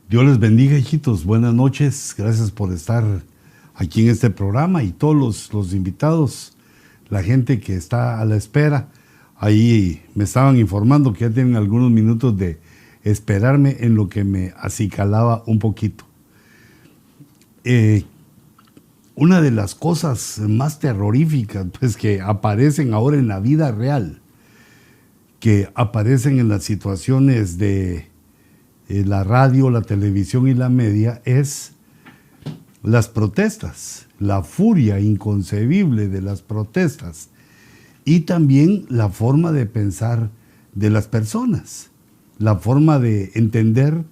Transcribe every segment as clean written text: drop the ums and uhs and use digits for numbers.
Dios les bendiga, hijitos. Buenas noches. Gracias por estar aquí en este programa y todos los invitados, la gente que está a la espera. Ahí me estaban informando que ya tienen algunos minutos de esperarme en lo que me acicalaba un poquito. Una de las cosas más terroríficas pues, que aparecen ahora en la vida real, que aparecen en las situaciones de la radio, la televisión y la media, es las protestas, la furia inconcebible de las protestas y también la forma de pensar de las personas, la forma de entender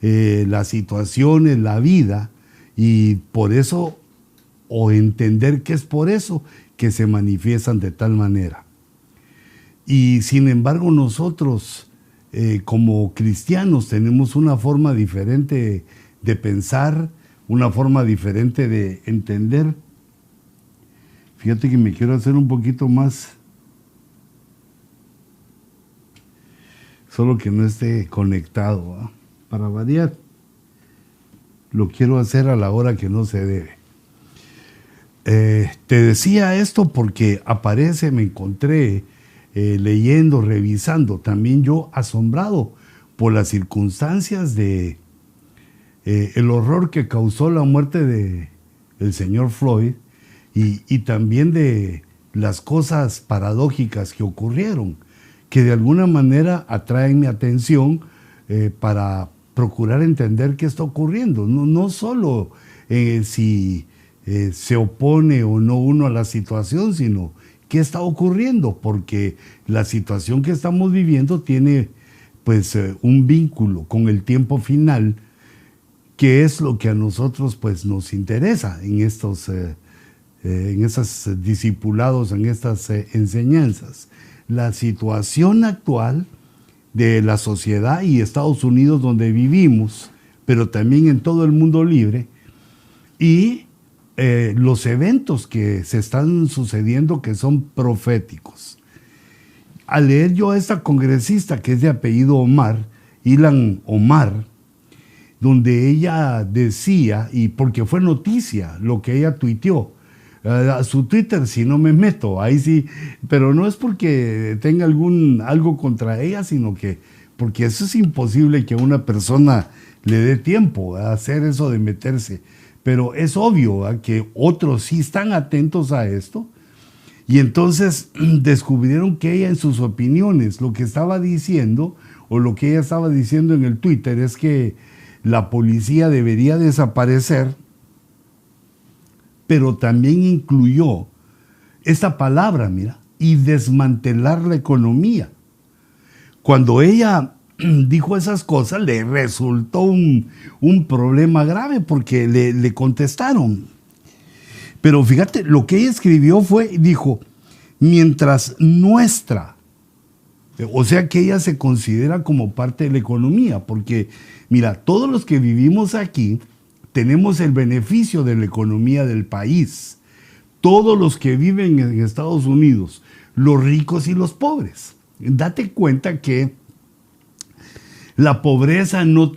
las situaciones, la vida, y por eso, o entender que es por eso que se manifiestan de tal manera. Y sin embargo nosotros, como cristianos, tenemos una forma diferente de pensar, una forma diferente de entender. Fíjate que me quiero hacer un poquito más, solo que no esté conectado, ¿eh? Para variar. Lo quiero hacer a la hora que no se debe. Te decía esto porque aparece, me encontré leyendo, revisando, también yo asombrado por las circunstancias de el horror que causó la muerte del señor Floyd y también de las cosas paradójicas que ocurrieron, que de alguna manera atraen mi atención para procurar entender qué está ocurriendo. No solo si se opone o no uno a la situación, sino qué está ocurriendo, porque la situación que estamos viviendo tiene pues un vínculo con el tiempo final, que es lo que a nosotros pues nos interesa en estos discipulados, en estas enseñanzas. La situación actual de la sociedad y Estados Unidos donde vivimos, pero también en todo el mundo libre, y los eventos que se están sucediendo que son proféticos. Al leer yo a esta congresista que es de apellido Omar, Ilhan Omar, donde ella decía, y porque fue noticia lo que ella tuiteó, a su Twitter, si no me meto, ahí sí, pero no es porque tenga algo contra ella, sino que porque eso es imposible que a una persona le dé tiempo a hacer eso de meterse. Pero es obvio que otros sí están atentos a esto, y entonces descubrieron que ella en sus opiniones lo que estaba diciendo, o lo que ella estaba diciendo en el Twitter, es que la policía debería desaparecer, pero también incluyó esta palabra, mira, y desmantelar la economía. Cuando ella dijo esas cosas, le resultó un problema grave porque le contestaron. Pero fíjate, lo que ella escribió dijo, mientras nuestra, o sea que ella se considera como parte de la economía, porque mira, todos los que vivimos aquí tenemos el beneficio de la economía del país. Todos los que viven en Estados Unidos, los ricos y los pobres. Date cuenta que la pobreza no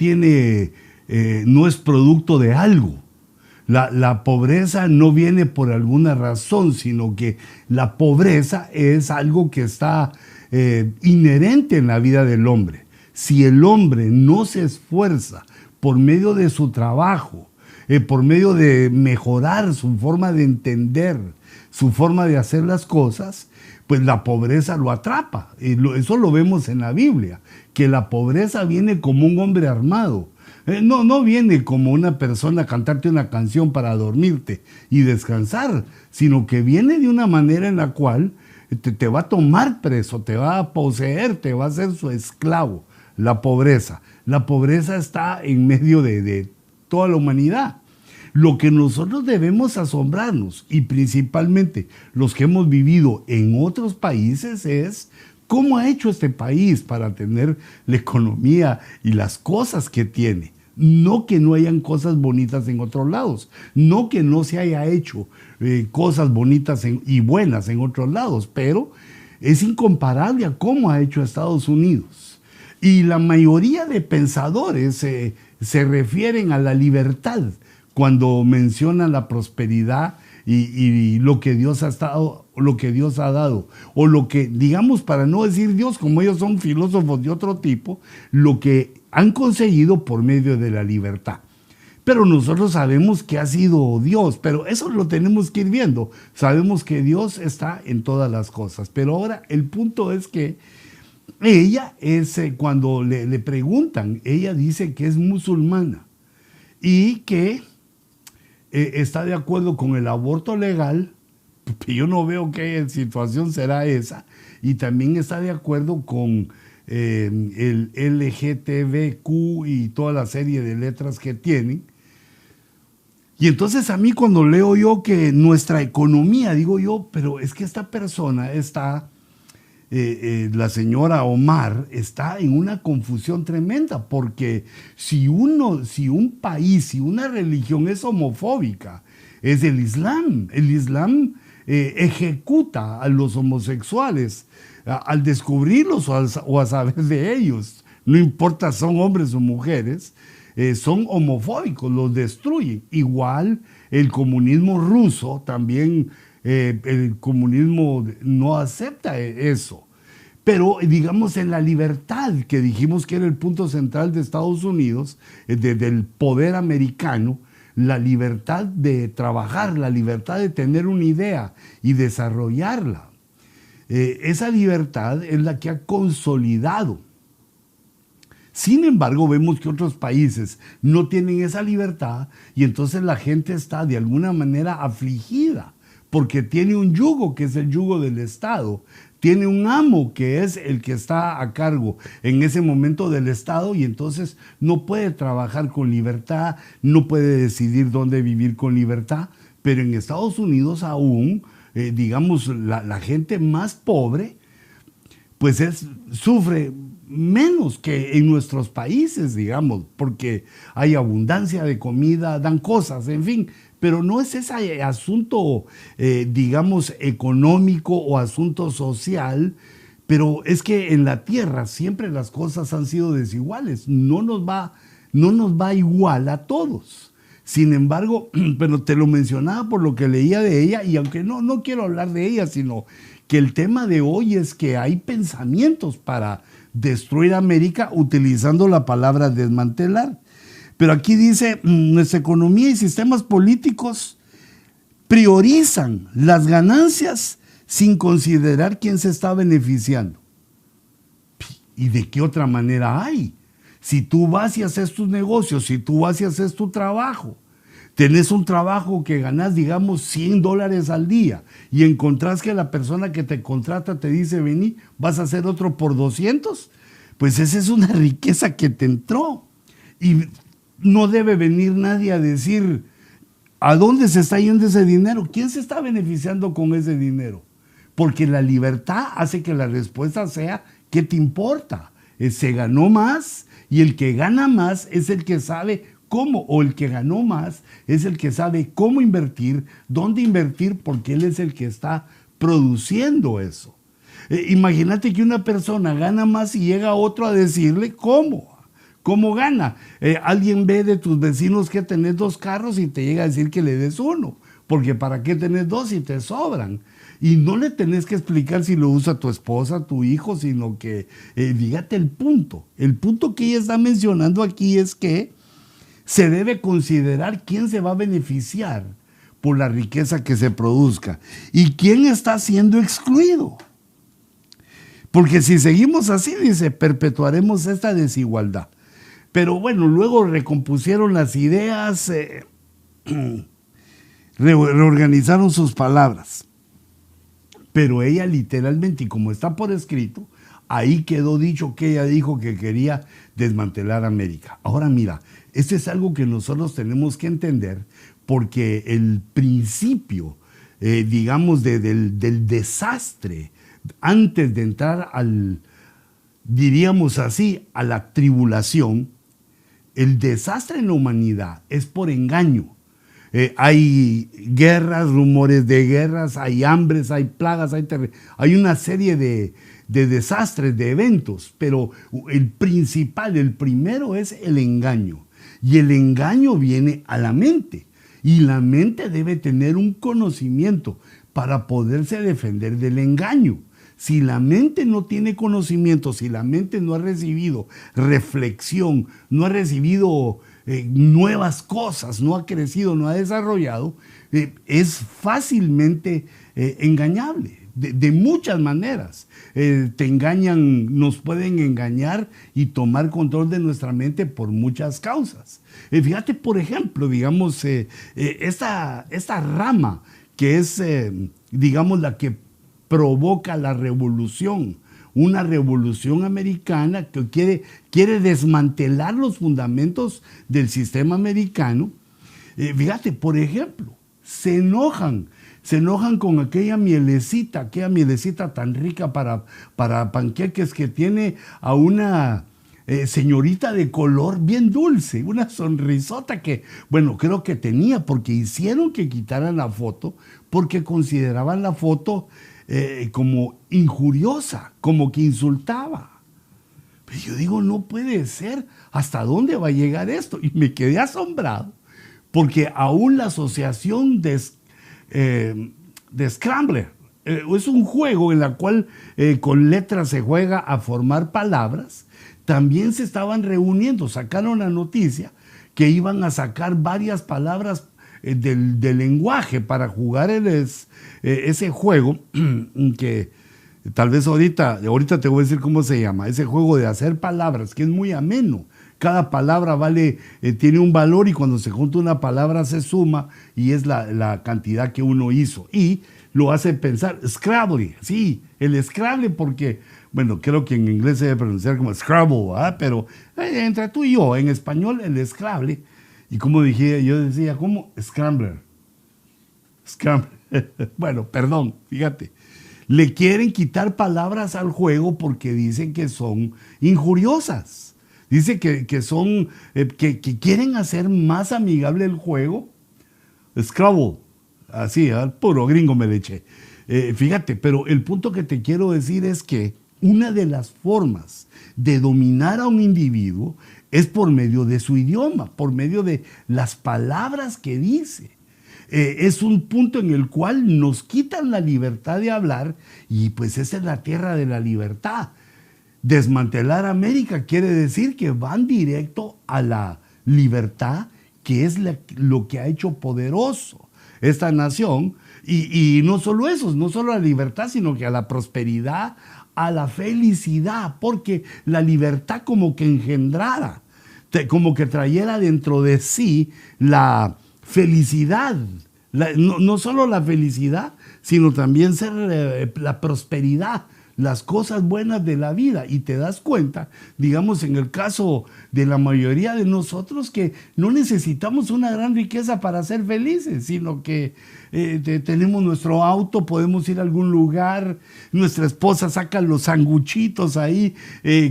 es producto de algo. La pobreza no viene por alguna razón, sino que la pobreza es algo que está inherente en la vida del hombre. Si el hombre no se esfuerza por medio de su trabajo, por medio de mejorar su forma de entender, su forma de hacer las cosas, pues la pobreza lo atrapa. Eso lo vemos en la Biblia, que la pobreza viene como un hombre armado. No viene como una persona a cantarte una canción para dormirte y descansar, sino que viene de una manera en la cual te va a tomar preso, te va a poseer, te va a hacer su esclavo. La pobreza está en medio de toda la humanidad. Lo que nosotros debemos asombrarnos, y principalmente los que hemos vivido en otros países, es cómo ha hecho este país para tener la economía y las cosas que tiene. No que no hayan cosas bonitas en otros lados, no que no se haya hecho cosas bonitas y buenas en otros lados, pero es incomparable a cómo ha hecho Estados Unidos. Y la mayoría de pensadores se refieren a la libertad cuando mencionan la prosperidad y lo que Dios ha estado, lo que Dios ha dado, o lo que, digamos, para no decir Dios, como ellos son filósofos de otro tipo, lo que han conseguido por medio de la libertad. Pero nosotros sabemos que ha sido Dios, pero eso lo tenemos que ir viendo. Sabemos que Dios está en todas las cosas. Pero ahora el punto es que ella es, cuando le preguntan, ella dice que es musulmana y que está de acuerdo con el aborto legal, que yo no veo qué situación será esa, y también está de acuerdo con el LGTBQ y toda la serie de letras que tienen. Y entonces a mí cuando leo yo que nuestra economía, digo yo, pero es que esta persona está, la señora Omar, está en una confusión tremenda, porque si un país, si una religión es homofóbica, es el Islam. El Islam ejecuta a los homosexuales al descubrirlos o a saber de ellos. No importa son hombres o mujeres, son homofóbicos, los destruyen. Igual el comunismo ruso, también el comunismo no acepta eso. Pero digamos en la libertad, que dijimos que era el punto central de Estados Unidos, del poder americano, la libertad de trabajar, la libertad de tener una idea y desarrollarla. Esa libertad es la que ha consolidado. Sin embargo, vemos que otros países no tienen esa libertad y entonces la gente está de alguna manera afligida porque tiene un yugo que es el yugo del Estado, tiene un amo que es el que está a cargo en ese momento del Estado y entonces no puede trabajar con libertad, no puede decidir dónde vivir con libertad, pero en Estados Unidos aún, digamos, la gente más pobre, pues sufre menos que en nuestros países, digamos, porque hay abundancia de comida, dan cosas, en fin, pero no es ese asunto, digamos, económico o asunto social, pero es que en la tierra siempre las cosas han sido desiguales, no nos va igual a todos. Sin embargo, pero te lo mencionaba por lo que leía de ella, y aunque no quiero hablar de ella, sino que el tema de hoy es que hay pensamientos para destruir América utilizando la palabra desmantelar. Pero aquí dice, nuestra economía y sistemas políticos priorizan las ganancias sin considerar quién se está beneficiando. ¿Y de qué otra manera hay? Si tú vas y haces tus negocios, si tú vas y haces tu trabajo, tenés un trabajo que ganás, digamos, $100 al día y encontrás que la persona que te contrata te dice, vení, vas a hacer otro por 200, pues esa es una riqueza que te entró. Y no debe venir nadie a decir, ¿a dónde se está yendo ese dinero? ¿Quién se está beneficiando con ese dinero? Porque la libertad hace que la respuesta sea, ¿qué te importa? Se ganó más y el que gana más es el que sabe cómo, o el que ganó más es el que sabe cómo invertir, dónde invertir, porque él es el que está produciendo eso. Imagínate que una persona gana más y llega otro a decirle cómo gana. Alguien ve de tus vecinos que tenés 2 carros y te llega a decir que le des uno, porque ¿para qué tenés 2 si te sobran? Y no le tenés que explicar si lo usa tu esposa, tu hijo, sino que dígate el punto. El punto que ella está mencionando aquí es que se debe considerar quién se va a beneficiar por la riqueza que se produzca y quién está siendo excluido. Porque si seguimos así, dice, perpetuaremos esta desigualdad. Pero bueno, luego recompusieron las ideas, reorganizaron sus palabras. Pero ella literalmente, y como está por escrito, ahí quedó dicho que ella dijo que quería desmantelar América. Ahora mira, esto es algo que nosotros tenemos que entender, porque el principio, digamos, del desastre, antes de entrar diríamos así, a la tribulación, el desastre en la humanidad es por engaño. Hay guerras, rumores de guerras, hay hambres, hay plagas, hay una serie de desastres, de eventos, pero el principal, el primero es el engaño. Y el engaño viene a la mente. Y la mente debe tener un conocimiento para poderse defender del engaño. Si la mente no tiene conocimiento, si la mente no ha recibido reflexión, no ha recibido nuevas cosas, no ha crecido, no ha desarrollado, es fácilmente engañable. De muchas maneras. Te engañan, nos pueden engañar y tomar control de nuestra mente por muchas causas. Fíjate, por ejemplo, digamos, esta rama que es, digamos, la que provoca la revolución, una revolución americana que quiere desmantelar los fundamentos del sistema americano. Fíjate, por ejemplo, se enojan con aquella mielecita tan rica para panqueques que tiene a una señorita de color bien dulce, una sonrisota que, bueno, creo que tenía, porque hicieron que quitaran la foto, porque consideraban la foto como injuriosa, como que insultaba. Pero yo digo, no puede ser, ¿hasta dónde va a llegar esto? Y me quedé asombrado, porque aún la asociación de Scrambler. Es un juego en el cual con letras se juega a formar palabras. También se estaban reuniendo, sacaron la noticia que iban a sacar varias palabras del lenguaje para jugar ese juego que tal vez ahorita te voy a decir cómo se llama, ese juego de hacer palabras, que es muy ameno. Cada palabra tiene un valor y cuando se junta una palabra se suma y es la cantidad que uno hizo. Y lo hace pensar, Scrabble, sí, el Scrabble porque, bueno, creo que en inglés se debe pronunciar como Scrabble, ¿verdad? Pero entre tú y yo, en español el Scrabble, y como dije, yo decía, ¿cómo? Scrambler. Bueno, perdón, fíjate. Le quieren quitar palabras al juego porque dicen que son injuriosas. Dice que son, que quieren hacer más amigable el juego. Scrabble, así, al puro gringo me le eché. Fíjate, pero el punto que te quiero decir es que una de las formas de dominar a un individuo es por medio de su idioma, por medio de las palabras que dice. Es un punto en el cual nos quitan la libertad de hablar y pues esa es la tierra de la libertad. Desmantelar América quiere decir que van directo a la libertad, que es lo que ha hecho poderoso esta nación. Y no solo eso, no solo a la libertad, sino que a la prosperidad, a la felicidad, porque la libertad como que engendrara, como que trayera dentro de sí la felicidad. No solo la felicidad, sino también la prosperidad, las cosas buenas de la vida. Y te das cuenta, digamos, en el caso de la mayoría de nosotros, que no necesitamos una gran riqueza para ser felices, sino que tenemos nuestro auto, podemos ir a algún lugar, nuestra esposa saca los sanguchitos ahí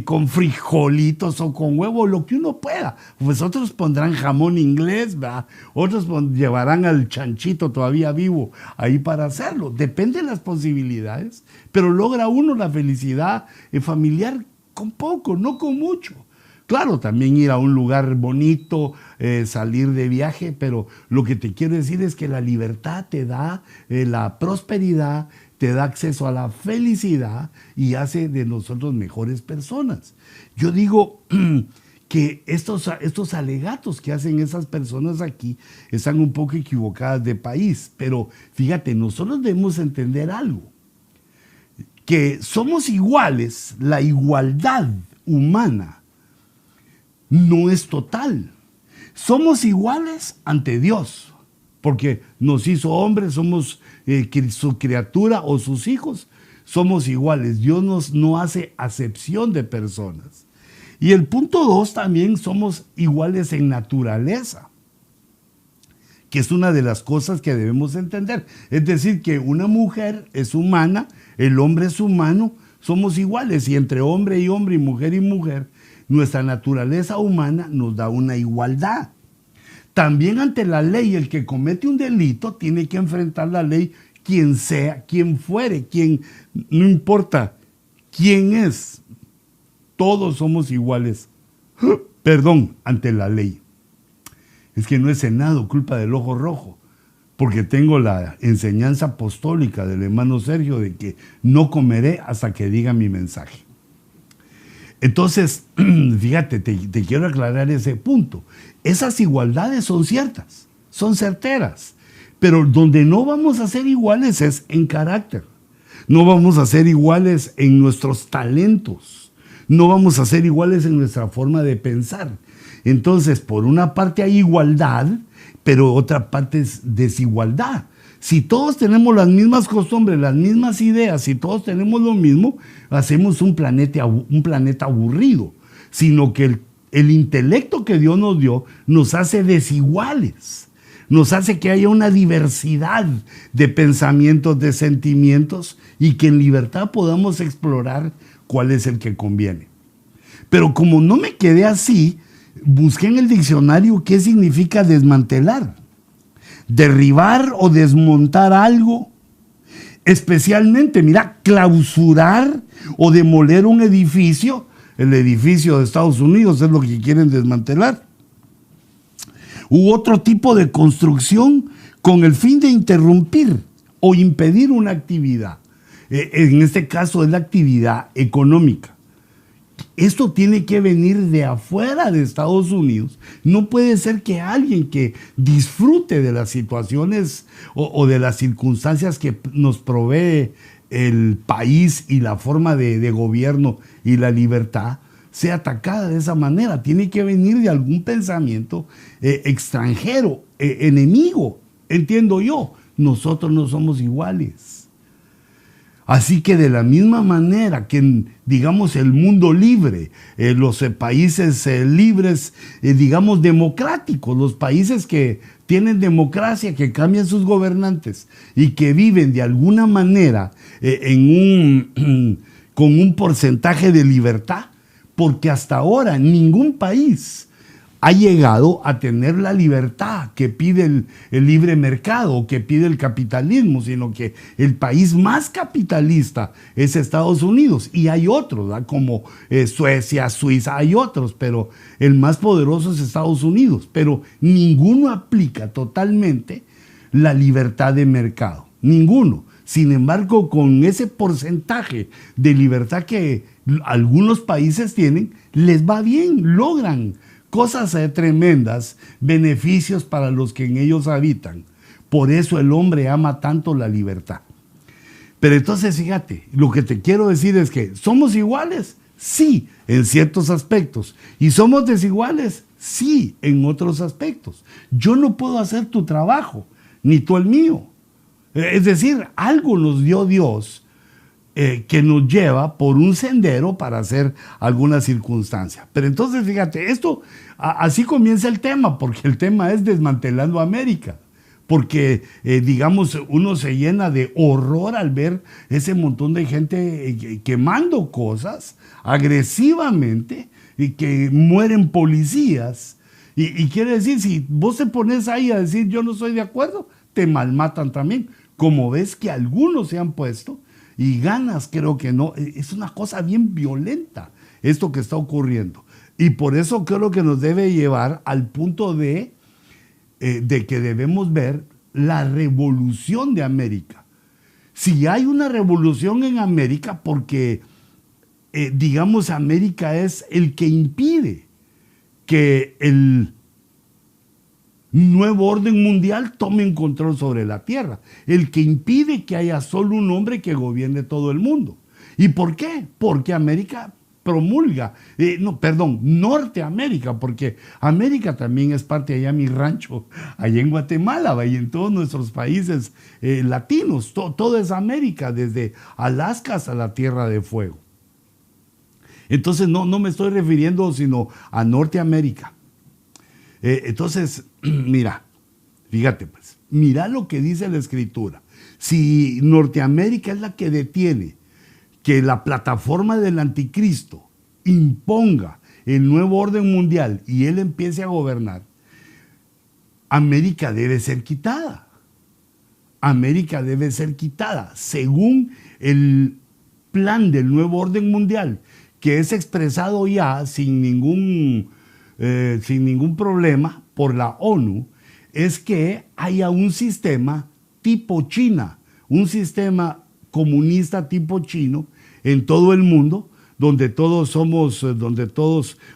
con frijolitos o con huevo, lo que uno pueda. Pues otros pondrán jamón inglés, ¿verdad? Otros llevarán al chanchito todavía vivo ahí para hacerlo. Depende de las posibilidades, pero logra uno la felicidad familiar con poco, no con mucho. Claro, también ir a un lugar bonito, salir de viaje, pero lo que te quiero decir es que la libertad te da la prosperidad, te da acceso a la felicidad y hace de nosotros mejores personas. Yo digo que estos alegatos que hacen esas personas aquí están un poco equivocadas de país, pero fíjate, nosotros debemos entender algo, que somos iguales, la igualdad humana no es total. Somos iguales ante Dios, porque nos hizo hombres, somos su criatura o sus hijos, somos iguales. Dios no hace acepción de personas. Y el punto 2, también somos iguales en naturaleza, que es una de las cosas que debemos entender. Es decir, que una mujer es humana, el hombre es humano, somos iguales, y entre hombre y hombre y mujer, nuestra naturaleza humana nos da una igualdad. También ante la ley, el que comete un delito tiene que enfrentar la ley, quien sea, quien fuere, no importa quién es, todos somos iguales, ante la ley. Es que no he cenado, culpa del ojo rojo, porque tengo la enseñanza apostólica del hermano Sergio de que no comeré hasta que diga mi mensaje. Entonces, fíjate, te quiero aclarar ese punto. Esas igualdades son ciertas, son certeras, pero donde no vamos a ser iguales es en carácter. No vamos a ser iguales en nuestros talentos, no vamos a ser iguales en nuestra forma de pensar. Entonces, por una parte hay igualdad, pero otra parte es desigualdad. Si todos tenemos las mismas costumbres, las mismas ideas, si todos tenemos lo mismo, hacemos un planeta aburrido, sino que el intelecto que Dios nos dio nos hace desiguales, nos hace que haya una diversidad de pensamientos, de sentimientos, y que en libertad podamos explorar cuál es el que conviene. Pero como no me quedé así, busqué en el diccionario qué significa desmantelar. Derribar o desmontar algo, especialmente, mira, clausurar o demoler un edificio. El edificio de Estados Unidos es lo que quieren desmantelar. U otro tipo de construcción con el fin de interrumpir o impedir una actividad. En este caso es la actividad económica. Esto tiene que venir de afuera de Estados Unidos. No puede ser que alguien que disfrute de las situaciones o de las circunstancias que nos provee el país y la forma de gobierno y la libertad sea atacada de esa manera. Tiene que venir de algún pensamiento extranjero, enemigo. Entiendo yo, nosotros no somos iguales. Así que de la misma manera que, digamos, el mundo libre, los países libres, digamos, democráticos, los países que tienen democracia, que cambian sus gobernantes y que viven de alguna manera con un porcentaje de libertad, porque hasta ahora ningún país ha llegado a tener la libertad que pide el libre mercado, que pide el capitalismo, sino que el país más capitalista es Estados Unidos. Y hay otros, ¿verdad? Como Suecia, Suiza, hay otros, pero el más poderoso es Estados Unidos. Pero ninguno aplica totalmente la libertad de mercado, ninguno. Sin embargo, con ese porcentaje de libertad que algunos países tienen, les va bien, logran cosas tremendas, beneficios para los que en ellos habitan. Por eso el hombre ama tanto la libertad. Pero entonces, fíjate, lo que te quiero decir es que ¿somos iguales? Sí, en ciertos aspectos. ¿Y somos desiguales? Sí, en otros aspectos. Yo no puedo hacer tu trabajo, ni tú el mío. Es decir, algo nos dio Dios que nos lleva por un sendero para hacer alguna circunstancia. Pero entonces, fíjate, así comienza el tema, porque el tema es desmantelando América. Porque, digamos, uno se llena de horror al ver ese montón de gente quemando cosas agresivamente y que mueren policías. Y quiere decir, si vos te pones ahí a decir yo no estoy de acuerdo, te malmatan también. Como ves que algunos se han puesto y ganas, creo que no. Es una cosa bien violenta esto que está ocurriendo. Y por eso creo que nos debe llevar al punto de que debemos ver la revolución de América. Si hay una revolución en América, porque, digamos, América es el que impide que el nuevo orden mundial tome un control sobre la tierra, el que impide que haya solo un hombre que gobierne todo el mundo. ¿Y por qué? Porque América promulga, Norteamérica, porque América también es parte allá mi rancho, allá en Guatemala y en todos nuestros países latinos, todo es América, desde Alaska hasta la Tierra de Fuego. Entonces no me estoy refiriendo sino a Norteamérica. Entonces, mira, fíjate pues, mira lo que dice la Escritura. Si Norteamérica es la que detiene que la plataforma del anticristo imponga el nuevo orden mundial y él empiece a gobernar, América debe ser quitada. América debe ser quitada según el plan del nuevo orden mundial, que es expresado ya sin ningún problema por la ONU es que haya un sistema tipo China, un sistema comunista tipo chino en todo el mundo, donde todos somos,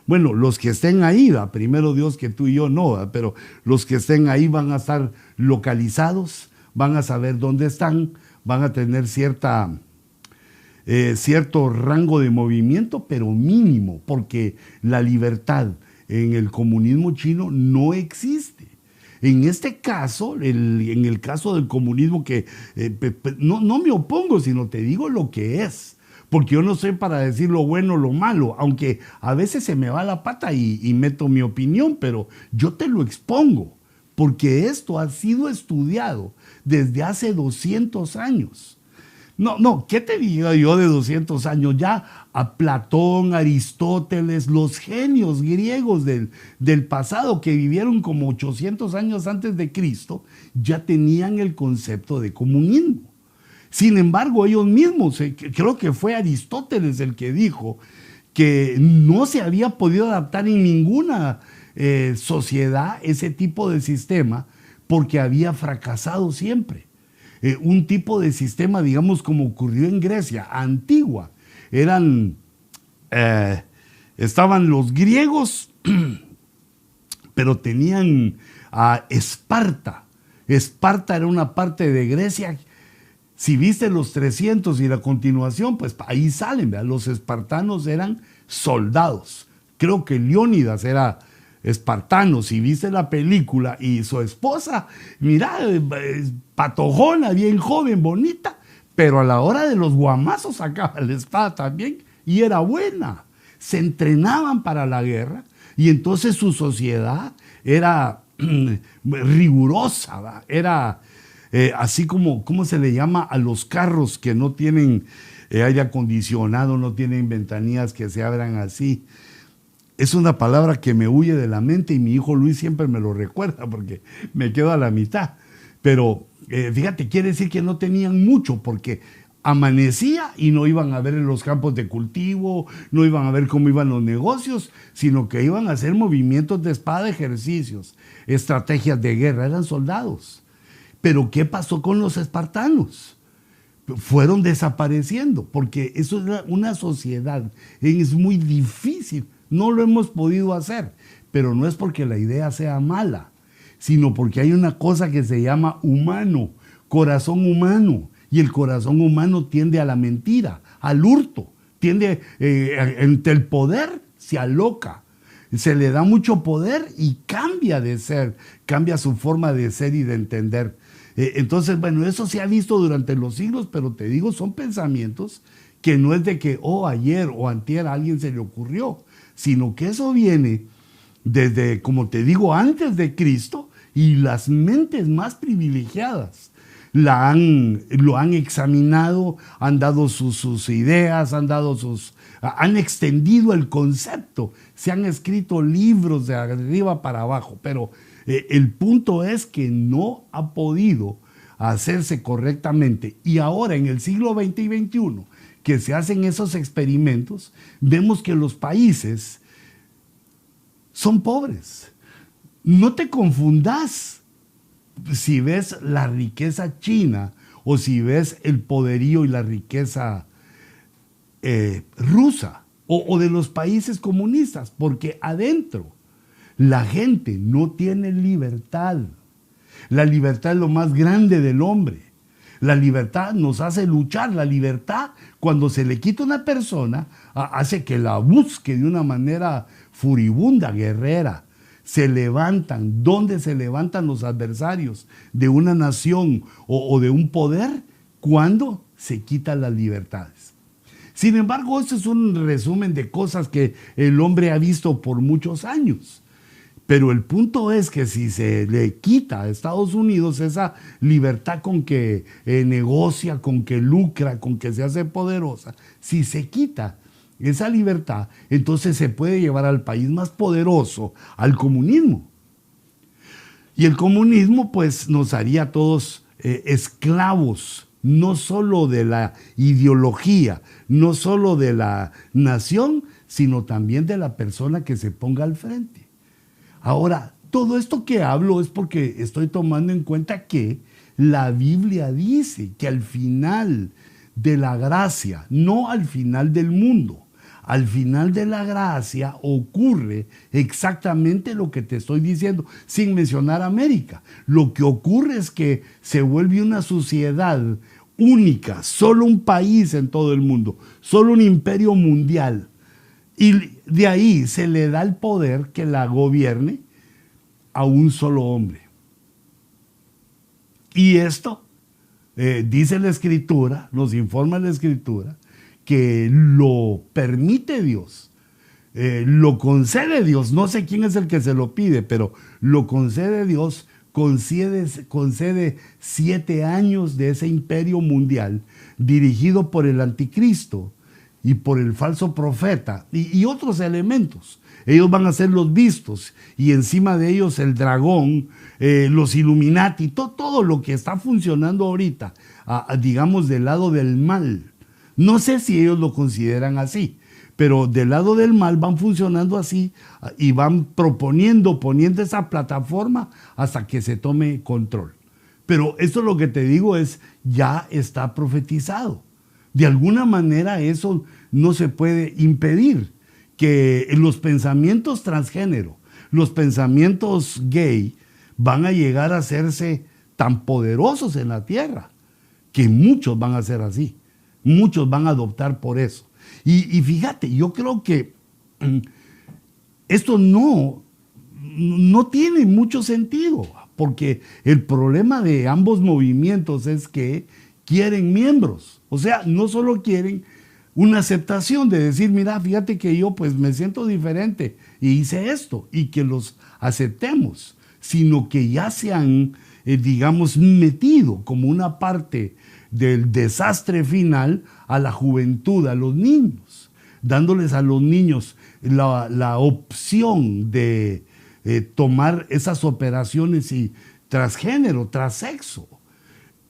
bueno, los que estén ahí, primero Dios que tú y yo no, pero los que estén ahí van a estar localizados, van a saber dónde están, van a tener cierto rango de movimiento, pero mínimo, porque la libertad en el comunismo chino no existe. En este caso, en el caso del comunismo, que no me opongo, sino te digo lo que es. Porque yo no soy para decir lo bueno o lo malo, aunque a veces se me va la pata y meto mi opinión, pero yo te lo expongo, porque esto ha sido estudiado desde hace 200 años. No, ¿qué te digo yo de 200 años? Ya a Platón, Aristóteles, los genios griegos del pasado que vivieron como 800 años antes de Cristo, ya tenían el concepto de comunismo. Sin embargo, ellos mismos, creo que fue Aristóteles el que dijo que no se había podido adaptar en ninguna sociedad ese tipo de sistema porque había fracasado siempre. Un tipo de sistema, digamos, como ocurrió en Grecia, antigua. Estaban los griegos, pero tenían a Esparta. Esparta era una parte de Grecia. Si viste los 300 y la continuación, pues ahí salen, ¿verdad? Los espartanos eran soldados. Creo que Leónidas era espartano. Si viste la película y su esposa, mira, patojona, bien joven, bonita, pero a la hora de los guamazos sacaba la espada también y era buena. Se entrenaban para la guerra y entonces su sociedad era rigurosa, ¿verdad? Era... así como, ¿cómo se le llama a los carros que no tienen aire acondicionado, no tienen ventanillas que se abran así? Es una palabra que me huye de la mente y mi hijo Luis siempre me lo recuerda porque me quedo a la mitad. Pero fíjate, quiere decir que no tenían mucho porque amanecía y no iban a ver los campos de cultivo, no iban a ver cómo iban los negocios, sino que iban a hacer movimientos de espada, ejercicios, estrategias de guerra, eran soldados. Pero ¿qué pasó con los espartanos? Fueron desapareciendo, porque eso es una sociedad, es muy difícil, no lo hemos podido hacer, pero no es porque la idea sea mala, sino porque hay una cosa que se llama humano, corazón humano, y el corazón humano tiende a la mentira, al hurto, tiende, entre el poder se aloca, se le da mucho poder y cambia de ser, cambia su forma de ser y de entender. Entonces, bueno, eso se ha visto durante los siglos, pero te digo, son pensamientos que no es de que, ayer o antier a alguien se le ocurrió, sino que eso viene desde, como te digo, antes de Cristo, y las mentes más privilegiadas lo han examinado, han dado sus ideas, han extendido el concepto, se han escrito libros de arriba para abajo, pero el punto es que no ha podido hacerse correctamente. Y ahora, en el siglo XX y XXI, que se hacen esos experimentos, vemos que los países son pobres. No te confundas si ves la riqueza china o si ves el poderío y la riqueza rusa o de los países comunistas, porque adentro la gente no tiene libertad. La libertad es lo más grande del hombre. La libertad nos hace luchar. La libertad, cuando se le quita a una persona, hace que la busque de una manera furibunda, guerrera. Se levantan. ¿Dónde se levantan los adversarios de una nación o de un poder? Cuando se quitan las libertades. Sin embargo, esto es un resumen de cosas que el hombre ha visto por muchos años. Pero el punto es que si se le quita a Estados Unidos esa libertad con que negocia, con que lucra, con que se hace poderosa, si se quita esa libertad, entonces se puede llevar al país más poderoso al comunismo. Y el comunismo pues nos haría a todos esclavos, no solo de la ideología, no solo de la nación, sino también de la persona que se ponga al frente. Ahora, todo esto que hablo es porque estoy tomando en cuenta que la Biblia dice que al final de la gracia, no al final del mundo, al final de la gracia ocurre exactamente lo que te estoy diciendo, sin mencionar América. Lo que ocurre es que se vuelve una sociedad única, solo un país en todo el mundo, solo un imperio mundial. Y de ahí se le da el poder que la gobierne a un solo hombre. Y esto, dice la Escritura, nos informa la Escritura, que lo permite Dios, lo concede Dios. No sé quién es el que se lo pide, pero lo concede Dios, concede 7 años de ese imperio mundial dirigido por el anticristo y por el falso profeta y otros elementos. Ellos van a ser los vistos y encima de ellos el dragón, los Illuminati, todo lo que está funcionando ahorita, digamos del lado del mal. No sé si ellos lo consideran así, pero del lado del mal van funcionando así y van poniendo esa plataforma hasta que se tome control. Pero esto lo que te digo es, ya está profetizado. De alguna manera eso no se puede impedir, que los pensamientos transgénero, los pensamientos gay van a llegar a hacerse tan poderosos en la tierra que muchos van a ser así. Muchos van a adoptar por eso. Y fíjate, yo creo que esto no tiene mucho sentido, porque el problema de ambos movimientos es que quieren miembros. O sea, no solo quieren una aceptación de decir, mira, fíjate que yo pues me siento diferente y hice esto, y que los aceptemos, sino que ya se han, digamos, metido como una parte del desastre final a la juventud, a los niños, dándoles a los niños la opción de tomar esas operaciones y transgénero, transexo,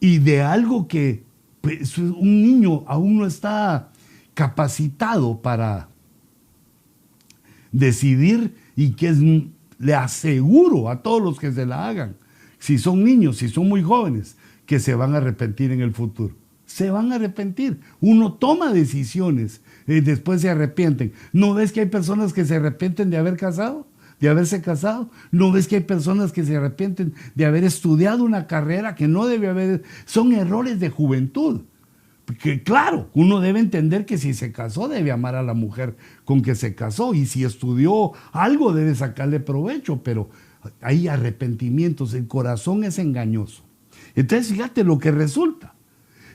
y de algo que pues, un niño aún no está capacitado para decidir, y que le aseguro a todos los que se la hagan, si son niños, si son muy jóvenes, que se van a arrepentir en el futuro. Se van a arrepentir. Uno toma decisiones, después se arrepienten. ¿No ves que hay personas que se arrepienten de haber casado? ¿De haberse casado? ¿No ves que hay personas que se arrepienten de haber estudiado una carrera que no debe haber? Son errores de juventud. Porque claro, uno debe entender que si se casó debe amar a la mujer con que se casó, y si estudió algo debe sacarle provecho, pero hay arrepentimientos, el corazón es engañoso. Entonces fíjate lo que resulta.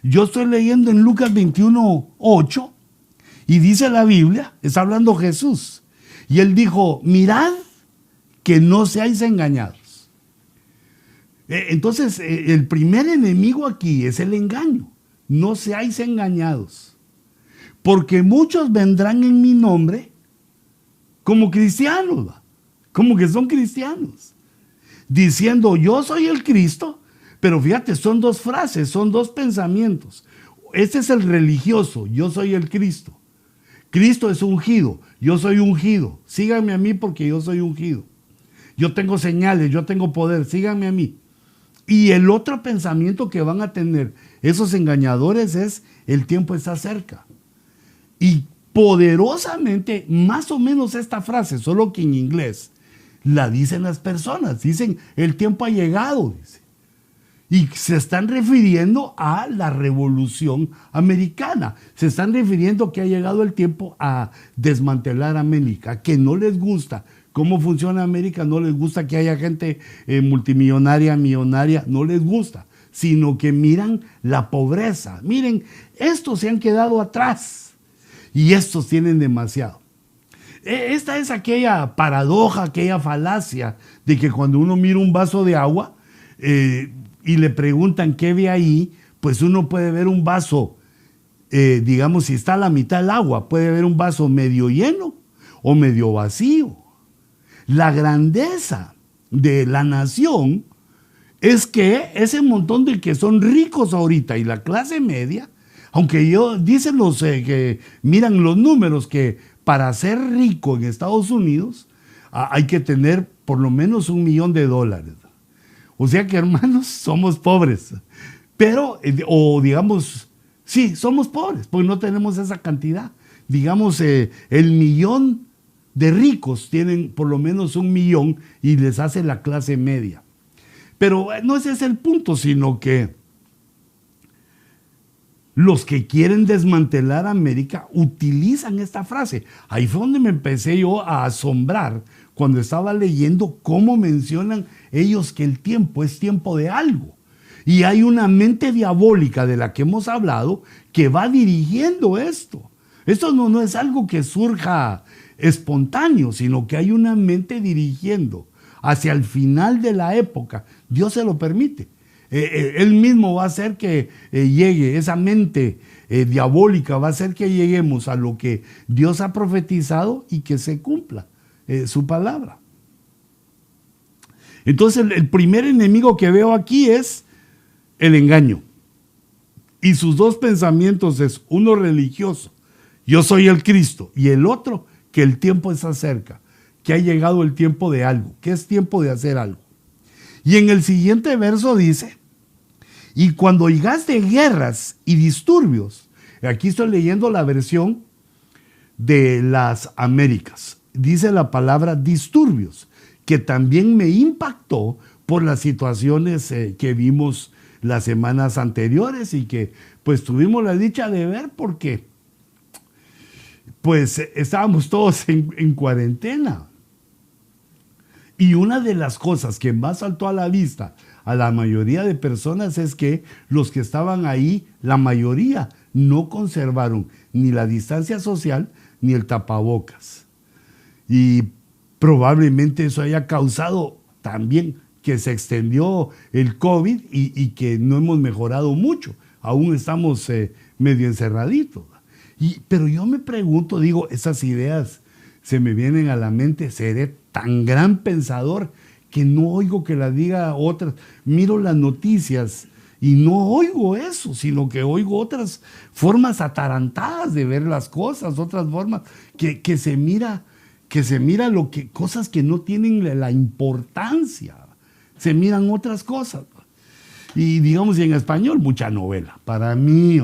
Yo estoy leyendo en Lucas 21:8 y dice la Biblia, está hablando Jesús, y él dijo, mirad que no seáis engañados. Entonces el primer enemigo aquí es el engaño. No seáis engañados, porque muchos vendrán en mi nombre como cristianos, como que son cristianos, diciendo yo soy el Cristo. Pero fíjate, son dos frases, son dos pensamientos. Este es el religioso, yo soy el Cristo. Cristo es ungido, yo soy ungido. Síganme a mí porque yo soy ungido. Yo tengo señales, yo tengo poder, síganme a mí. Y el otro pensamiento que van a tener esos engañadores es, el tiempo está cerca. Y poderosamente, más o menos esta frase, solo que en inglés, la dicen las personas. Dicen, el tiempo ha llegado, dice. Y se están refiriendo a la Revolución Americana. Se están refiriendo que ha llegado el tiempo a desmantelar América, que no les gusta cómo funciona América, no les gusta que haya gente multimillonaria, millonaria, no les gusta, sino que miran la pobreza. Miren, estos se han quedado atrás y estos tienen demasiado. Esta es aquella paradoja, aquella falacia de que cuando uno mira un vaso de agua, y le preguntan qué ve ahí, pues uno puede ver un vaso, digamos, si está a la mitad del agua, puede ver un vaso medio lleno o medio vacío. La grandeza de la nación es que ese montón de que son ricos ahorita y la clase media, aunque dicen los que miran los números que para ser rico en Estados Unidos hay que tener por lo menos $1,000,000. O sea que, hermanos, somos pobres. Pero, o digamos, sí, somos pobres, porque no tenemos esa cantidad. Digamos, el millón de ricos tienen por lo menos 1,000,000 y les hace la clase media. Pero no ese es el punto, sino que los que quieren desmantelar América utilizan esta frase. Ahí fue donde me empecé yo a asombrar cuando estaba leyendo cómo mencionan ellos que el tiempo es tiempo de algo. Y hay una mente diabólica de la que hemos hablado que va dirigiendo esto. Esto no es algo que surja espontáneo, sino que hay una mente dirigiendo hacia el final de la época. Dios se lo permite. Él mismo va a hacer que llegue, esa mente diabólica va a hacer que lleguemos a lo que Dios ha profetizado y que se cumpla su palabra. Entonces el primer enemigo que veo aquí es el engaño. Y sus dos pensamientos es uno religioso, yo soy el Cristo, y el otro, que el tiempo está cerca, que ha llegado el tiempo de algo, que es tiempo de hacer algo. Y en el siguiente verso dice, y cuando oigas de guerras y disturbios, aquí estoy leyendo la versión de las Américas, dice la palabra disturbios, que también me impactó por las situaciones que vimos las semanas anteriores y que pues tuvimos la dicha de ver porque pues estábamos todos en cuarentena. Y una de las cosas que más saltó a la vista a la mayoría de personas es que los que estaban ahí, la mayoría, no conservaron ni la distancia social ni el tapabocas. Y probablemente eso haya causado también que se extendió el COVID y que no hemos mejorado mucho. Aún estamos medio encerraditos. Pero yo me pregunto, digo, esas ideas se me vienen a la mente, seré tan gran pensador que no oigo que la diga otras. Miro las noticias y no oigo eso, sino que oigo otras formas atarantadas de ver las cosas, otras formas que se mira cosas que no tienen la importancia. Se miran otras cosas. Y digamos en español, mucha novela. Para mí.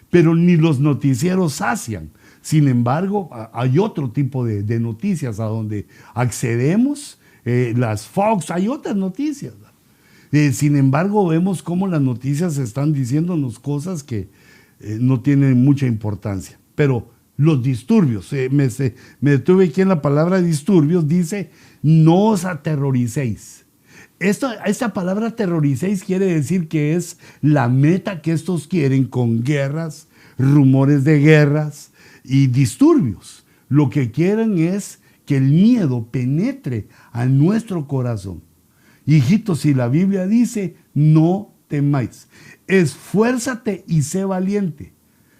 Pero ni los noticieros sacian. Sin embargo, hay otro tipo de noticias a donde accedemos. Las Fox, hay otras noticias. Sin embargo, vemos cómo las noticias están diciéndonos cosas que no tienen mucha importancia. Pero los disturbios, me detuve aquí en la palabra disturbios, dice, no os aterroricéis. Esta palabra aterroricéis quiere decir que es la meta que estos quieren con guerras, rumores de guerras y disturbios. Lo que quieren es que el miedo penetre a nuestro corazón. Hijitos, si la Biblia dice, no temáis, esfuérzate y sé valiente.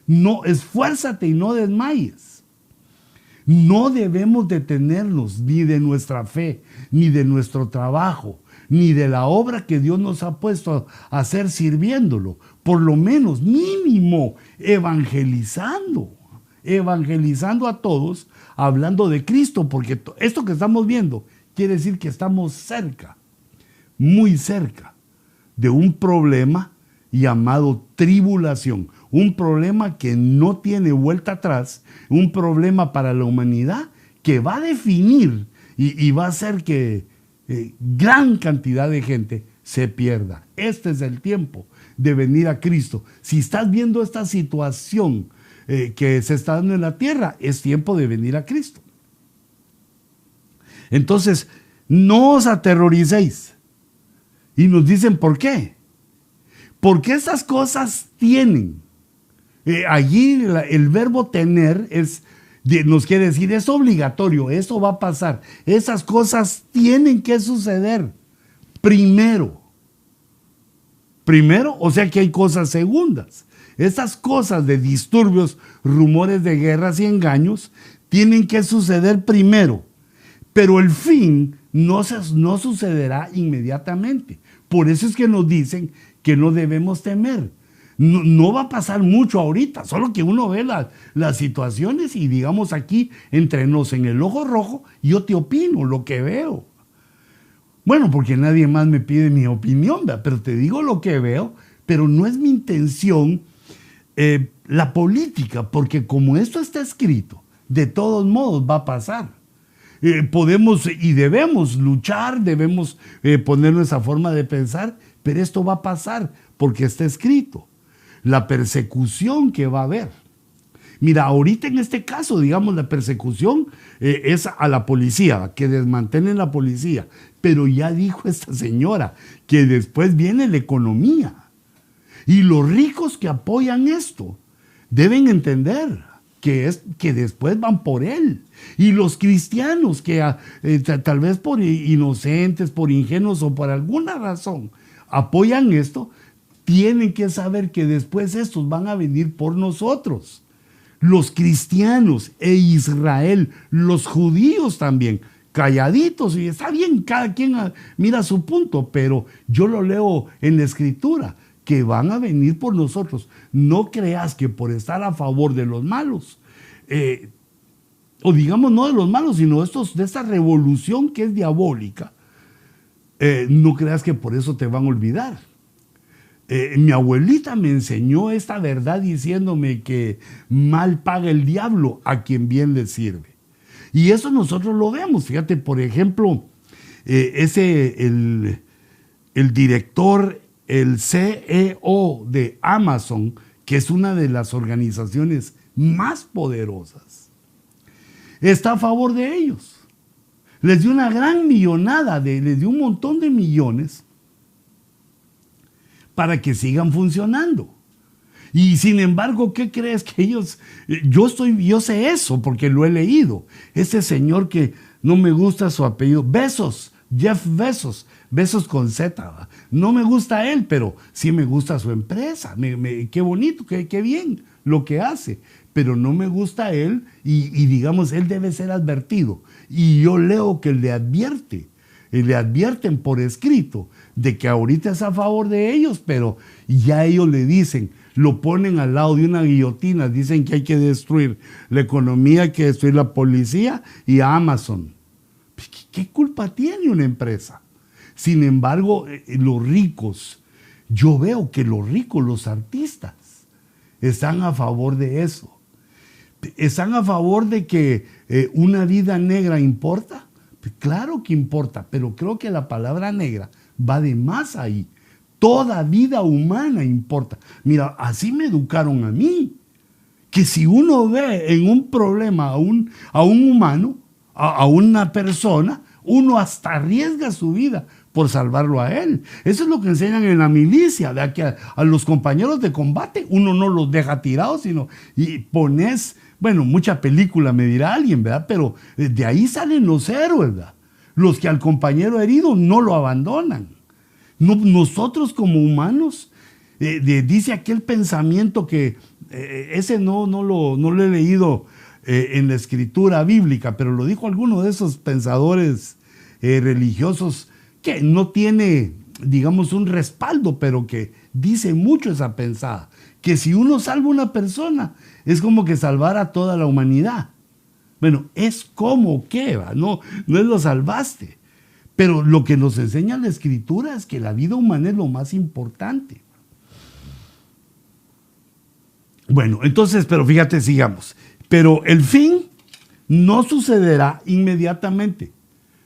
No, esfuérzate y no desmayes. No debemos detenernos ni de nuestra fe, ni de nuestro trabajo, ni de la obra que Dios nos ha puesto a hacer sirviéndolo. Por lo menos, mínimo, evangelizando a todos, hablando de Cristo, porque esto que estamos viendo quiere decir que estamos cerca, muy cerca, de un problema llamado tribulación, un problema que no tiene vuelta atrás, un problema para la humanidad que va a definir y va a hacer que gran cantidad de gente se pierda. Este es el tiempo de venir a Cristo. Si estás viendo esta situación que se está dando en la tierra, es tiempo de venir a Cristo. Entonces, no os aterroricéis. Y nos dicen, ¿por qué? Porque esas cosas tienen. Allí el verbo tener nos quiere decir, es obligatorio, eso va a pasar. Esas cosas tienen que suceder primero, o sea que hay cosas segundas. Esas cosas de disturbios, rumores de guerras y engaños tienen que suceder primero, pero el fin no sucederá inmediatamente. Por eso es que nos dicen que no debemos temer. No, no va a pasar mucho ahorita, solo que uno ve las situaciones y digamos aquí, entre nos en el ojo rojo, yo te opino lo que veo. Bueno, porque nadie más me pide mi opinión, ¿verdad? Pero te digo lo que veo, pero no es mi intención la política, porque como esto está escrito, de todos modos va a pasar. Podemos y debemos luchar, debemos poner nuestra forma de pensar, pero esto va a pasar porque está escrito. La persecución que va a haber. Mira, ahorita en este caso, digamos, la persecución es a la policía, que desmantelen la policía. Pero ya dijo esta señora que después viene la economía. Y los ricos que apoyan esto deben entender que después van por él. Y los cristianos que tal vez por inocentes, por ingenuos o por alguna razón apoyan esto, tienen que saber que después estos van a venir por nosotros. Los cristianos e Israel, los judíos también, calladitos, y está bien, cada quien mira su punto, pero yo lo leo en la Escritura, que van a venir por nosotros. No creas que por estar a favor de los malos, o digamos no de los malos, sino de esta revolución que es diabólica, no creas que por eso te van a olvidar. Mi abuelita me enseñó esta verdad diciéndome que mal paga el diablo a quien bien le sirve. Y eso nosotros lo vemos. Fíjate, por ejemplo, el director, el CEO de Amazon, que es una de las organizaciones más poderosas, está a favor de ellos. Les dio una gran millonada, les dio un montón de millones para que sigan funcionando. Y sin embargo, ¿qué crees que ellos? Yo sé eso porque lo he leído. Ese señor que no me gusta su apellido, Bezos, Jeff Bezos, Bezos con Z, ¿va? No me gusta él, pero sí me gusta su empresa. Qué bonito, qué bien lo que hace. Pero no me gusta él y digamos, él debe ser advertido. Y yo leo que le advierten por escrito de que ahorita es a favor de ellos, pero ya ellos le dicen, lo ponen al lado de una guillotina, dicen que hay que destruir la economía, hay que destruir la policía y a Amazon. ¿Qué culpa tiene una empresa? Sin embargo, los ricos, yo veo que los ricos, los artistas, están a favor de eso. ¿Están a favor de que una vida negra importa? Claro que importa, pero creo que la palabra negra va de más ahí. Toda vida humana importa. Mira, así me educaron a mí, que si uno ve en un problema a un humano, a una persona, uno hasta arriesga su vida por salvarlo a él. Eso es lo que enseñan en la milicia, de que a los compañeros de combate uno no los deja tirados, sino y pones, bueno, mucha película me dirá alguien, ¿verdad? Pero de ahí salen los héroes, ¿verdad? Los que al compañero herido no lo abandonan. No, nosotros como humanos, dice aquel pensamiento que ese no lo he leído en la escritura bíblica, pero lo dijo alguno de esos pensadores religiosos que no tiene, digamos, un respaldo, pero que dice mucho esa pensada, que si uno salva a una persona, es como que salvar a toda la humanidad. Bueno, es como que, ¿va? No es lo salvaste. Pero lo que nos enseña la Escritura es que la vida humana es lo más importante. Bueno, entonces, pero fíjate, sigamos. Pero el fin no sucederá inmediatamente.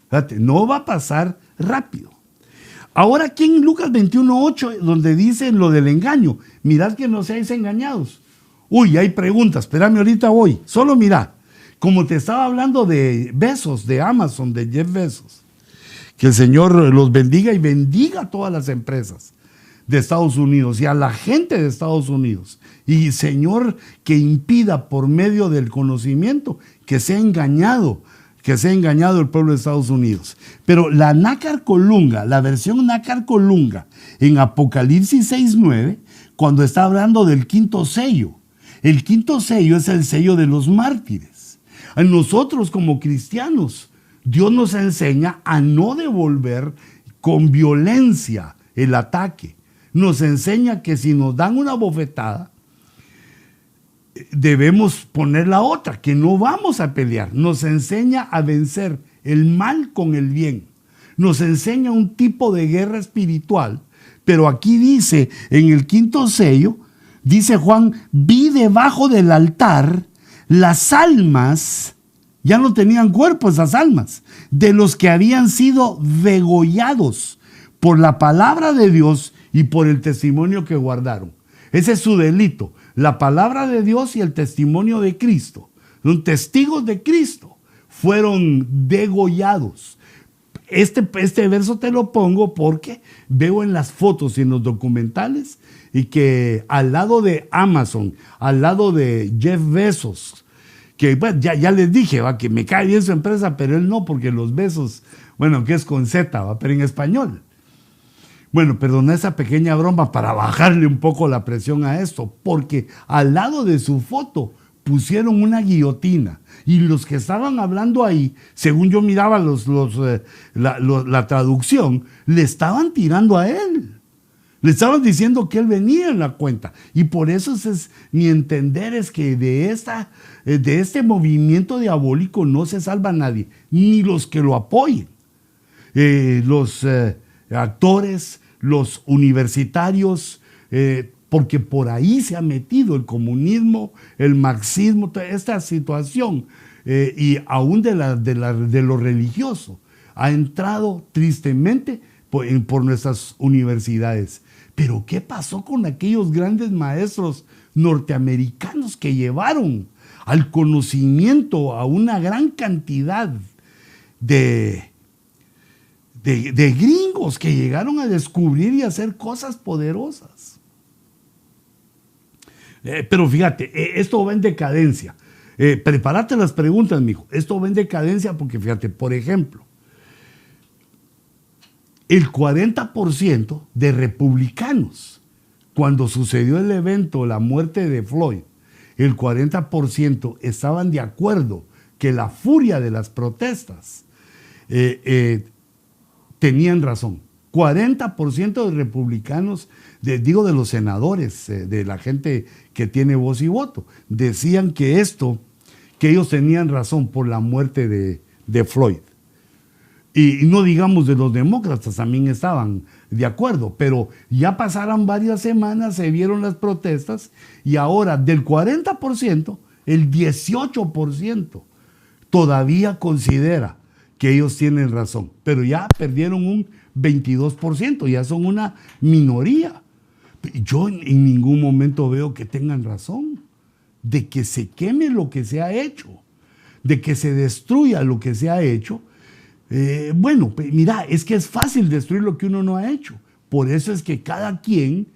Fíjate, no va a pasar rápido. Ahora aquí en Lucas 21:8, donde dice lo del engaño, mirad que no seáis engañados. Uy, hay preguntas, espérame, ahorita voy. Solo mirad, como te estaba hablando de Bezos, de Amazon, de Jeff Bezos, que el Señor los bendiga y bendiga a todas las empresas de Estados Unidos y a la gente de Estados Unidos. Y Señor, que impida por medio del conocimiento que sea engañado el pueblo de Estados Unidos. Pero la Nácar Colunga, la versión Nácar Colunga, en Apocalipsis 6:9, cuando está hablando del quinto sello, el quinto sello es el sello de los mártires. A nosotros como cristianos, Dios nos enseña a no devolver con violencia el ataque, nos enseña que si nos dan una bofetada, debemos poner la otra, que no vamos a pelear. Nos enseña a vencer el mal con el bien. Nos enseña un tipo de guerra espiritual. Pero aquí dice, en el 5º sello, dice Juan, vi debajo del altar las almas, ya no tenían cuerpo esas almas, de los que habían sido degollados por la palabra de Dios y por el testimonio que guardaron. Ese es su delito, la palabra de Dios y el testimonio de Cristo. Los testigos de Cristo fueron degollados. Este verso te lo pongo porque veo en las fotos y en los documentales y que al lado de Amazon, al lado de Jeff Bezos, que bueno, ya les dije, que me cae bien su empresa, pero él no, porque los Bezos, bueno, que es con Z, pero en español. Bueno, perdona esa pequeña broma para bajarle un poco la presión a esto, porque al lado de su foto pusieron una guillotina y los que estaban hablando ahí, según yo miraba la traducción, le estaban tirando a él. Le estaban diciendo que él venía en la cuenta. Y por eso mi entender es que de este movimiento diabólico no se salva nadie, ni los que lo apoyen. Los actores, los universitarios, porque por ahí se ha metido el comunismo, el marxismo, toda esta situación, y aún de lo religioso, ha entrado tristemente por nuestras universidades. Pero ¿qué pasó con aquellos grandes maestros norteamericanos que llevaron al conocimiento a una gran cantidad de gringos que llegaron a descubrir y hacer cosas poderosas? Pero fíjate, esto va en decadencia. Prepárate las preguntas, mijo. Esto va en decadencia porque fíjate, por ejemplo, el 40% de republicanos, cuando sucedió el evento, la muerte de Floyd, el 40% estaban de acuerdo que la furia de las protestas tenían razón. 40% de republicanos, de los senadores, de la gente que tiene voz y voto, decían que ellos tenían razón por la muerte de Floyd. Y no digamos de los demócratas, también estaban de acuerdo, pero ya pasaron varias semanas, se vieron las protestas y ahora del 40%, el 18% todavía considera que ellos tienen razón, pero ya perdieron un 22%, ya son una minoría. Yo en ningún momento veo que tengan razón, de que se queme lo que se ha hecho, de que se destruya lo que se ha hecho. Bueno, mira, es que es fácil destruir lo que uno no ha hecho. Por eso es que cada quien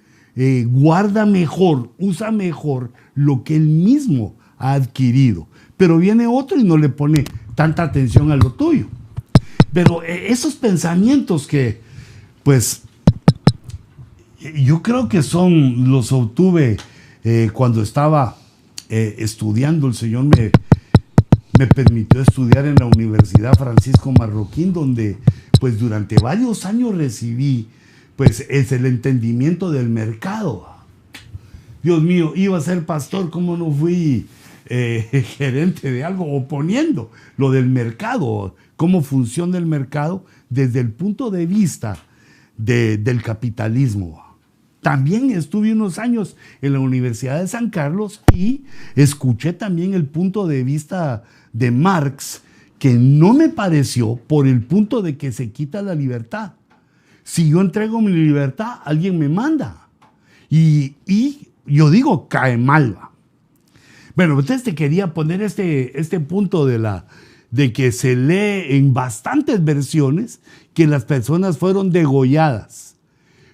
guarda mejor, usa mejor lo que él mismo ha adquirido. Pero viene otro y no le pone tanta atención a lo tuyo. Pero esos pensamientos que, pues, yo creo que los obtuve cuando estaba estudiando. El Señor me permitió estudiar en la Universidad Francisco Marroquín, donde pues durante varios años recibí pues el entendimiento del mercado. Dios mío, iba a ser pastor, ¿cómo no fui gerente de algo o poniendo lo del mercado, cómo funciona el mercado desde el punto de vista del capitalismo? También estuve unos años en la Universidad de San Carlos y escuché también el punto de vista de Marx, que no me pareció por el punto de que se quita la libertad. Si yo entrego mi libertad, alguien me manda. Y yo digo, cae mal. Bueno, entonces te quería poner este punto de que se lee en bastantes versiones que las personas fueron degolladas.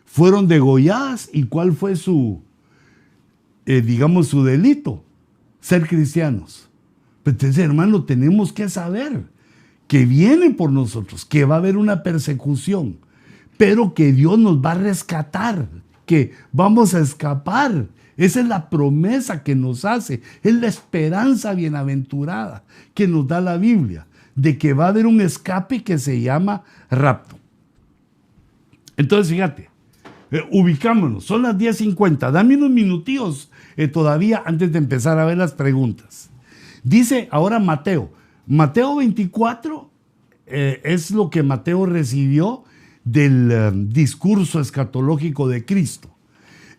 Fueron degolladas, y ¿cuál fue su delito? Ser cristianos. Entonces, hermano, tenemos que saber que viene por nosotros, que va a haber una persecución, pero que Dios nos va a rescatar, que vamos a escapar. Esa es la promesa que nos hace, es la esperanza bienaventurada que nos da la Biblia, de que va a haber un escape que se llama rapto. Entonces, fíjate, Ubicámonos, son las 10:50. Dame unos minutillos todavía antes de empezar a ver las preguntas. Dice ahora Mateo. Mateo 24 es lo que Mateo recibió del discurso escatológico de Cristo.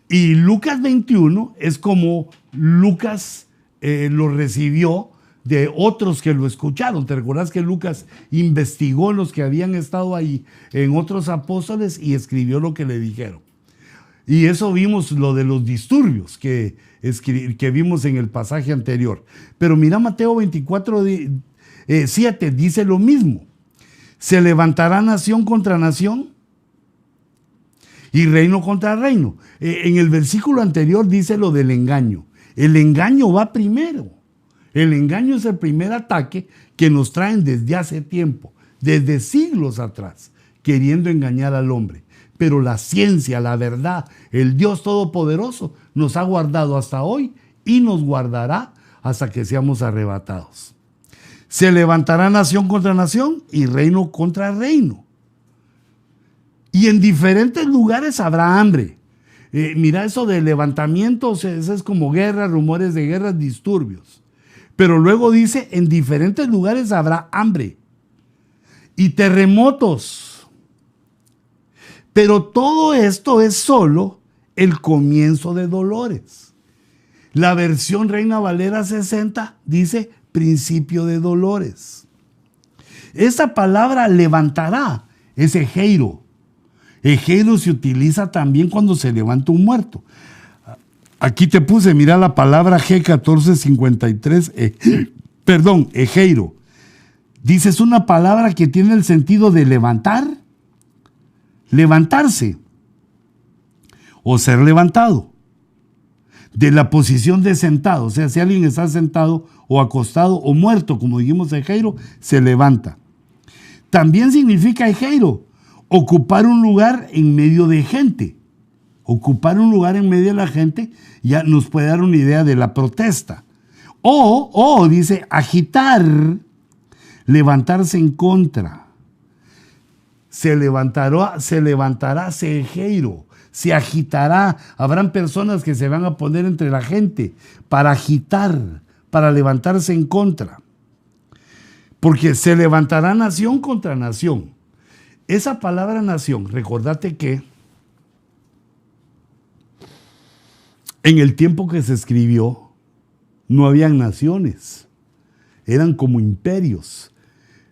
Y Lucas 21 es como Lucas lo recibió de otros que lo escucharon. ¿Te recuerdas que Lucas investigó los que habían estado ahí en otros apóstoles y escribió lo que le dijeron? Y eso vimos lo de los disturbios que vimos en el pasaje anterior. Pero mira Mateo 24:7 dice lo mismo. Se levantará nación contra nación y reino contra reino. En el versículo anterior dice lo del engaño. El engaño va primero. El engaño es el primer ataque que nos traen desde hace tiempo, desde siglos atrás, queriendo engañar al hombre. Pero la ciencia, la verdad, el Dios Todopoderoso nos ha guardado hasta hoy y nos guardará hasta que seamos arrebatados. Se levantará nación contra nación y reino contra reino. Y en diferentes lugares habrá hambre. Mira eso de levantamientos, eso es como guerra, rumores de guerras, disturbios. Pero luego dice, en diferentes lugares habrá hambre y terremotos. Pero todo esto es solo el comienzo de dolores. La versión Reina Valera 60 dice principio de dolores. Esta palabra levantará es ejeiro. Ejeiro se utiliza también cuando se levanta un muerto. Aquí te puse, mira la palabra G1453, ejeiro. Dice, es una palabra que tiene el sentido de levantar, levantarse o ser levantado. De la posición de sentado, o sea, si alguien está sentado o acostado o muerto, como dijimos ejeiro, se levanta. También significa ejeiro, ocupar un lugar en medio de gente. Ocupar un lugar en medio de la gente ya nos puede dar una idea de la protesta. O dice agitar, levantarse en contra. Se levantará, se ejeiro, se agitará. Habrán personas que se van a poner entre la gente para agitar, para levantarse en contra. Porque se levantará nación contra nación. Esa palabra nación, recordate que en el tiempo que se escribió no habían naciones, eran como imperios.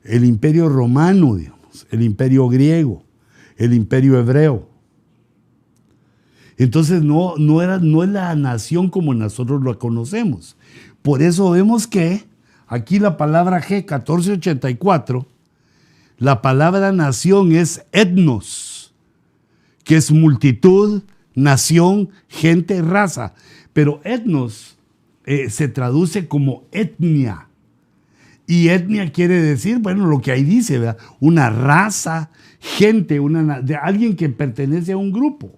El imperio romano, digamos, el imperio griego, el imperio hebreo. Entonces no es la nación como nosotros la conocemos. Por eso vemos que aquí la palabra G1484, la palabra nación es etnos, que es multitud, nación, gente, raza. Pero etnos se traduce como etnia. Y etnia quiere decir, bueno, lo que ahí dice, ¿verdad? Una raza, gente, de alguien que pertenece a un grupo.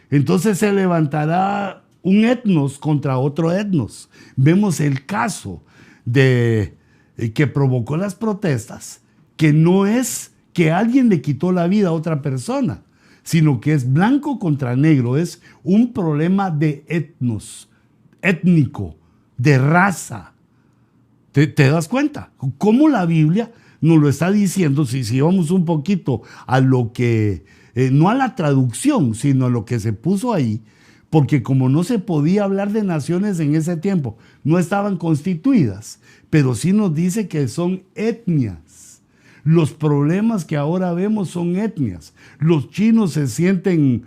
Entonces se levantará un etnos contra otro etnos. Vemos el caso de que provocó las protestas, que no es que alguien le quitó la vida a otra persona, sino que es blanco contra negro, es un problema de etnos, étnico, de raza. ¿Te das cuenta? ¿Cómo la Biblia nos lo está diciendo? Si vamos un poquito a lo que, no a la traducción, sino a lo que se puso ahí, porque como no se podía hablar de naciones en ese tiempo, no estaban constituidas, pero sí nos dice que son etnias. Los problemas que ahora vemos son etnias. Los chinos se sienten,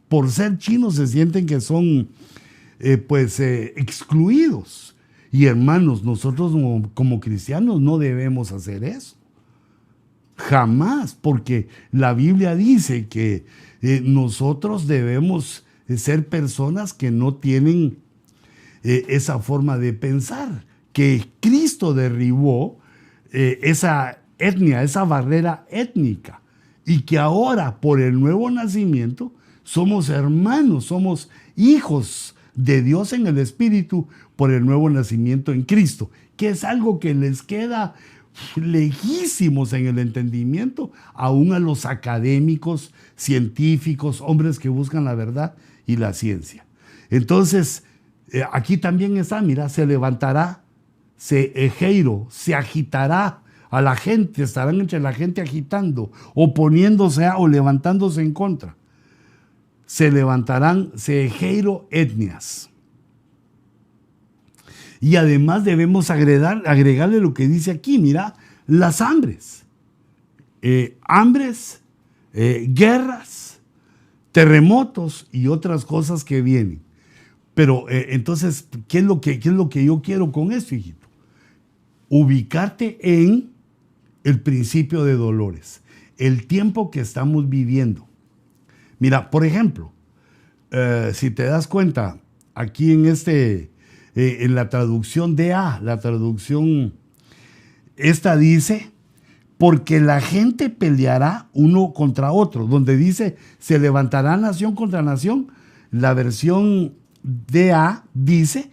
por ser chinos se sienten que son excluidos. Y hermanos, nosotros como cristianos no debemos hacer eso. Jamás, porque la Biblia dice que nosotros debemos ser personas que no tienen esa forma de pensar, que Cristo derribó esa etnia, esa barrera étnica, y que ahora por el nuevo nacimiento somos hermanos, somos hijos de Dios en el Espíritu por el nuevo nacimiento en Cristo, que es algo que les queda lejísimos en el entendimiento, aún a los académicos, científicos, hombres que buscan la verdad y la ciencia. Entonces, aquí también está, mira, se levantará, se agitará a la gente, estarán entre la gente agitando, oponiéndose a o levantándose en contra. Se levantarán, se etnias. Y además debemos agregarle lo que dice aquí, mira, las hambres. Guerras, terremotos y otras cosas que vienen. Pero entonces, ¿qué es lo que yo quiero con esto, hijito? Ubicarte en el principio de dolores, el tiempo que estamos viviendo. Mira, por ejemplo, si te das cuenta, aquí en la traducción la traducción, esta dice, porque la gente peleará uno contra otro, donde dice, se levantará nación contra nación. La versión DA dice,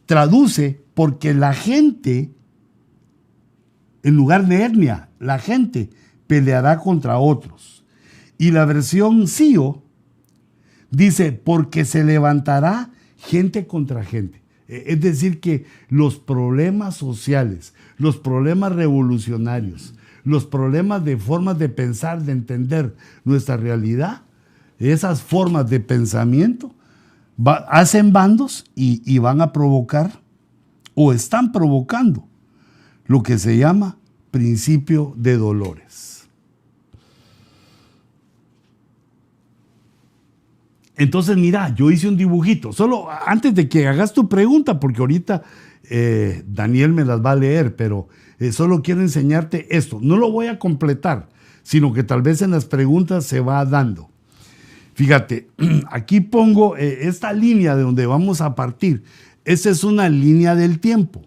traduce, porque la gente, en lugar de etnia, la gente peleará contra otros. Y la versión CIO dice, porque se levantará gente contra gente. Es decir, que los problemas sociales, los problemas revolucionarios, los problemas de formas de pensar, de entender nuestra realidad, esas formas de pensamiento, hacen bandos y van a provocar o están provocando lo que se llama principio de dolores. Entonces, mira, yo hice un dibujito, solo antes de que hagas tu pregunta, porque ahorita Daniel me las va a leer, pero solo quiero enseñarte esto. No lo voy a completar, sino que tal vez en las preguntas se va dando. Fíjate, aquí pongo esta línea de donde vamos a partir. Esta es una línea del tiempo.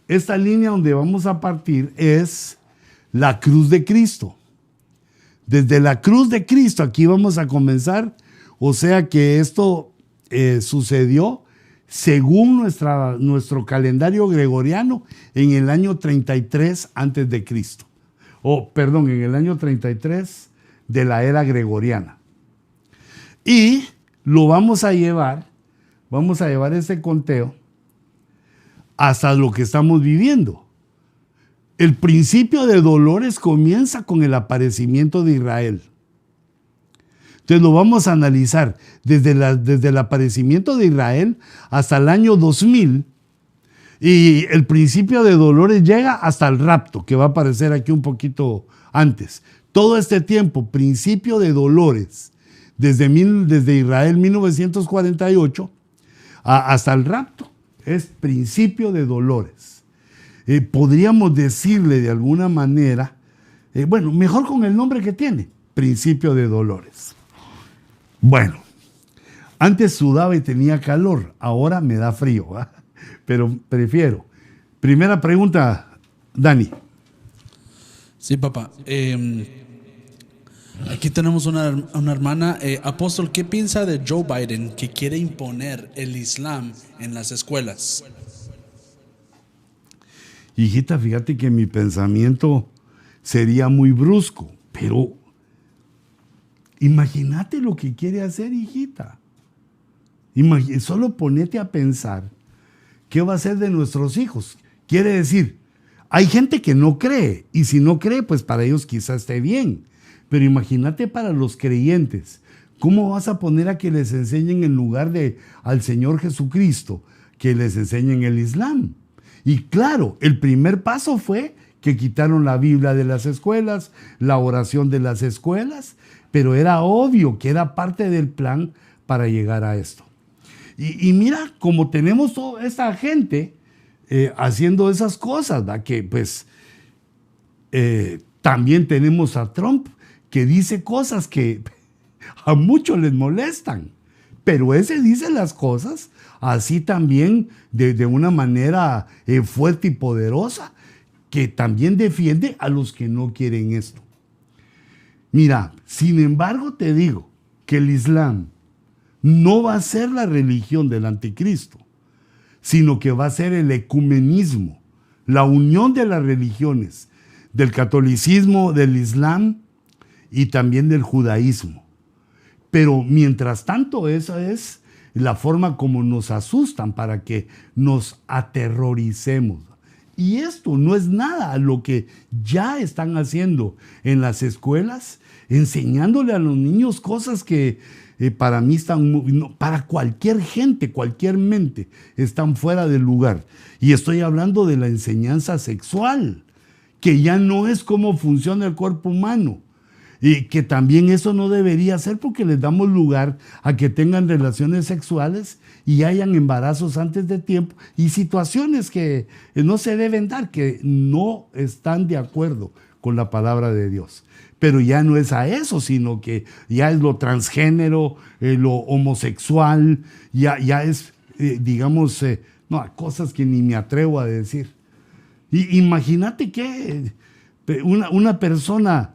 Esta línea donde vamos a partir es la cruz de Cristo. Desde la cruz de Cristo aquí vamos a comenzar. O sea que esto sucedió según nuestro calendario gregoriano en el año 33 antes de Cristo. En el año 33 de la era gregoriana. Y lo vamos a llevar este conteo hasta lo que estamos viviendo. El principio de dolores comienza con el aparecimiento de Israel. Entonces lo vamos a analizar desde el aparecimiento de Israel hasta el año 2000, y el principio de dolores llega hasta el rapto, que va a aparecer aquí un poquito antes. Todo este tiempo, principio de dolores, desde Israel 1948 hasta el rapto, es principio de dolores. Podríamos decirle de alguna manera, mejor con el nombre que tiene, principio de dolores. Bueno, antes sudaba y tenía calor, ahora me da frío, ¿verdad? Pero prefiero. Primera pregunta, Dani. Sí, papá. Aquí tenemos una hermana. Apóstol, ¿qué piensa de Joe Biden, que quiere imponer el Islam en las escuelas? Hijita, fíjate que mi pensamiento sería muy brusco, pero imagínate lo que quiere hacer, hijita. Solo ponete a pensar qué va a hacer de nuestros hijos. Quiere decir, hay gente que no cree, y si no cree, pues para ellos quizás esté bien. Pero imagínate para los creyentes, ¿cómo vas a poner a que les enseñen en lugar de al Señor Jesucristo, que les enseñen el Islam? Y claro, el primer paso fue que quitaron la Biblia de las escuelas, la oración de las escuelas, pero era obvio que era parte del plan para llegar a esto. Y mira, como tenemos toda esta gente haciendo esas cosas, ¿verdad? Que pues también tenemos a Trump, que dice cosas que a muchos les molestan, pero ese dice las cosas así también de una manera fuerte y poderosa, que también defiende a los que no quieren esto. Mira, sin embargo te digo que el Islam no va a ser la religión del anticristo, sino que va a ser el ecumenismo la unión de las religiones, del catolicismo, del islam y también del judaísmo. Pero mientras tanto, esa es la forma como nos asustan para que nos aterroricemos. Y esto no es nada a lo que ya están haciendo en las escuelas, enseñándole a los niños cosas que para mí están, para cualquier gente, cualquier mente, están fuera del lugar. Y estoy hablando de la enseñanza sexual, que ya no es cómo funciona el cuerpo humano. Y que también eso no debería ser porque les damos lugar a que tengan relaciones sexuales y hayan embarazos antes de tiempo y situaciones que no se deben dar, que no están de acuerdo con la palabra de Dios. Pero ya no es a eso, sino que ya es lo transgénero, lo homosexual, ya es, digamos, cosas que ni me atrevo a decir. Y imagínate que una persona,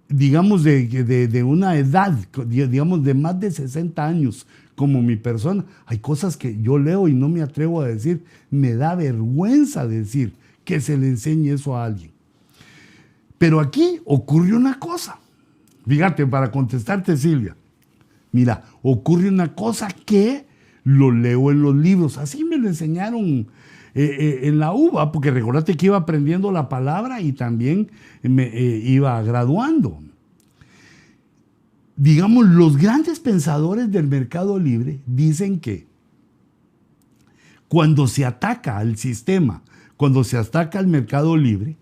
digamos, de una edad, digamos, de más de 60 años, como mi persona, hay cosas que yo leo y no me atrevo a decir, me da vergüenza decir que se le enseñe eso a alguien. Pero aquí ocurre una cosa, fíjate, para contestarte, Silvia, mira, ocurre una cosa que lo leo en los libros, así me lo enseñaron en la UBA, porque recordate que iba aprendiendo la palabra y también me iba graduando. Digamos, los grandes pensadores del mercado libre dicen que cuando se ataca al sistema, cuando se ataca al mercado libre,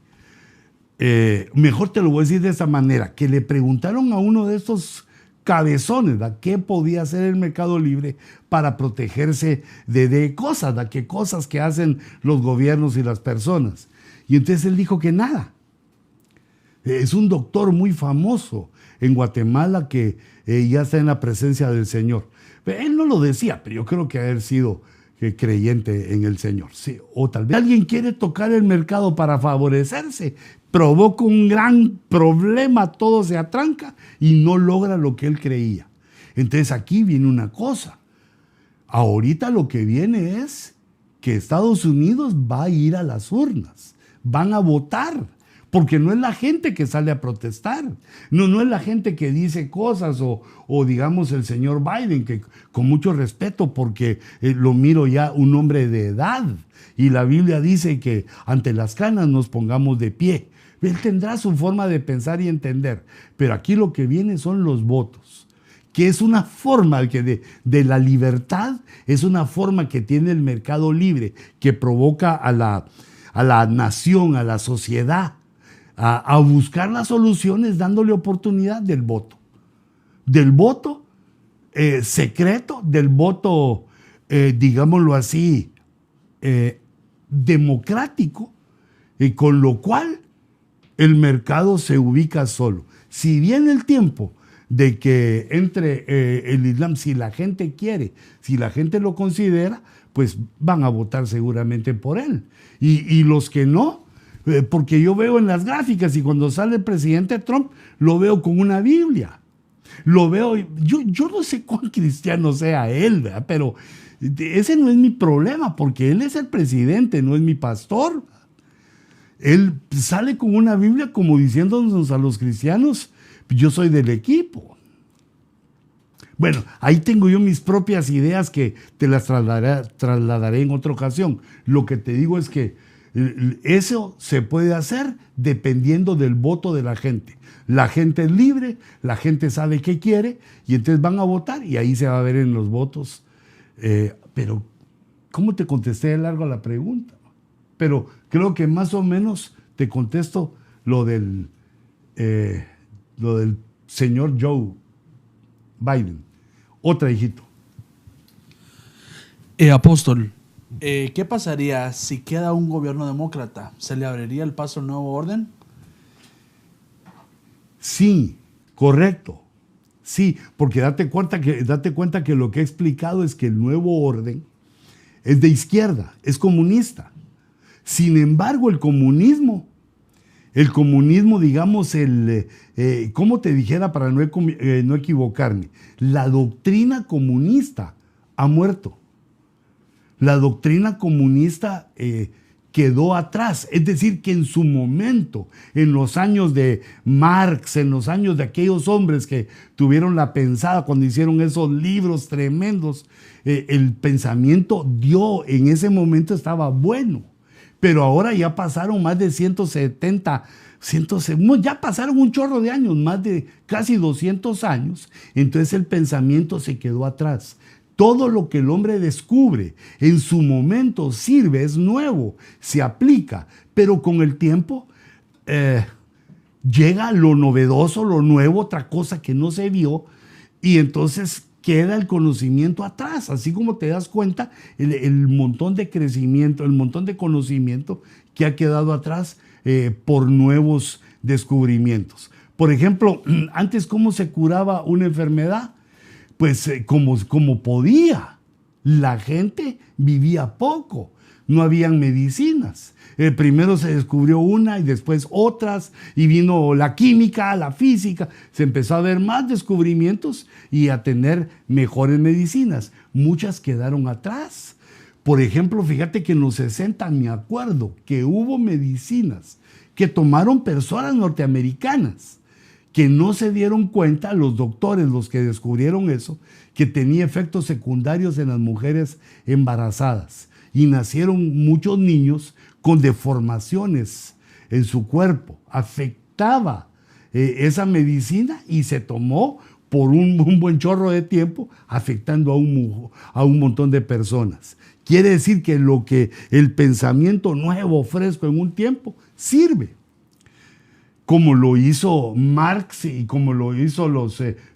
mejor te lo voy a decir de esa manera, que le preguntaron a uno de estos cabezones, ¿da? ¿Qué podía hacer el mercado libre para protegerse de cosas, ¿da? ¿Qué cosas que hacen los gobiernos y las personas? Y entonces él dijo que nada. Es un doctor muy famoso en Guatemala que ya está en la presencia del Señor. Él no lo decía, pero yo creo que haber sido creyente en el Señor. Sí, o tal vez alguien quiere tocar el mercado para favorecerse, provoca un gran problema, todo se atranca y no logra lo que él creía. Entonces aquí viene una cosa. Ahorita lo que viene es que Estados Unidos va a ir a las urnas, van a votar, porque no es la gente que sale a protestar, no es la gente que dice cosas o digamos el señor Biden, que con mucho respeto porque lo miro ya un hombre de edad y la Biblia dice que ante las canas nos pongamos de pie. Él tendrá su forma de pensar y entender, pero aquí lo que viene son los votos, que es una forma de la libertad, es una forma que tiene el mercado libre, que provoca a la nación, a la sociedad, a buscar las soluciones dándole oportunidad del voto secreto, del voto, digámoslo así, democrático, y con lo cual el mercado se ubica solo. Si viene el tiempo de que entre el Islam, si la gente quiere, si la gente lo considera, pues van a votar seguramente por él. Y los que no, porque yo veo en las gráficas y cuando sale el presidente Trump, lo veo con una Biblia. Lo veo, yo no sé cuán cristiano sea él, ¿verdad? Pero ese no es mi problema, porque él es el presidente, no es mi pastor. Él sale con una Biblia como diciéndonos a los cristianos, yo soy del equipo. Bueno, ahí tengo yo mis propias ideas que te las trasladaré en otra ocasión. Lo que te digo es que eso se puede hacer dependiendo del voto de la gente. La gente es libre, la gente sabe qué quiere y entonces van a votar y ahí se va a ver en los votos. Pero, ¿cómo te contesté de largo a la pregunta? Pero creo que más o menos te contesto lo del señor Joe Biden. Otra, hijito. Apóstol, ¿qué pasaría si queda un gobierno demócrata? ¿Se le abriría el paso al nuevo orden? Sí, correcto. Sí, porque date cuenta que lo que he explicado es que el nuevo orden es de izquierda, es comunista. Sin embargo, el comunismo, digamos, ¿cómo te dijera para no equivocarme? La doctrina comunista ha muerto. La doctrina comunista quedó atrás. Es decir, que en su momento, en los años de Marx, en los años de aquellos hombres que tuvieron la pensada cuando hicieron esos libros tremendos, el pensamiento en ese momento estaba bueno. Pero ahora ya pasaron más de 170, ya pasaron un chorro de años, más de casi 200 años. Entonces el pensamiento se quedó atrás. Todo lo que el hombre descubre en su momento sirve, es nuevo, se aplica, pero con el tiempo llega lo novedoso, lo nuevo, otra cosa que no se vio, y entonces queda el conocimiento atrás. Así como te das cuenta, el montón de crecimiento, el montón de conocimiento que ha quedado atrás por nuevos descubrimientos. Por ejemplo, antes, ¿cómo se curaba una enfermedad? Pues como podía. La gente vivía poco, no habían medicinas. Primero se descubrió una y después otras, y vino la química, la física, se empezó a ver más descubrimientos y a tener mejores medicinas. Muchas quedaron atrás. Por ejemplo, fíjate que en los 60 me acuerdo que hubo medicinas que tomaron personas norteamericanas, que no se dieron cuenta, los doctores, los que descubrieron eso, que tenía efectos secundarios en las mujeres embarazadas. Y nacieron muchos niños con deformaciones en su cuerpo. Afectaba esa medicina y se tomó por un buen chorro de tiempo, afectando a un montón de personas. Quiere decir que lo que el pensamiento nuevo, fresco en un tiempo, sirve. Como lo hizo Marx y como lo hizo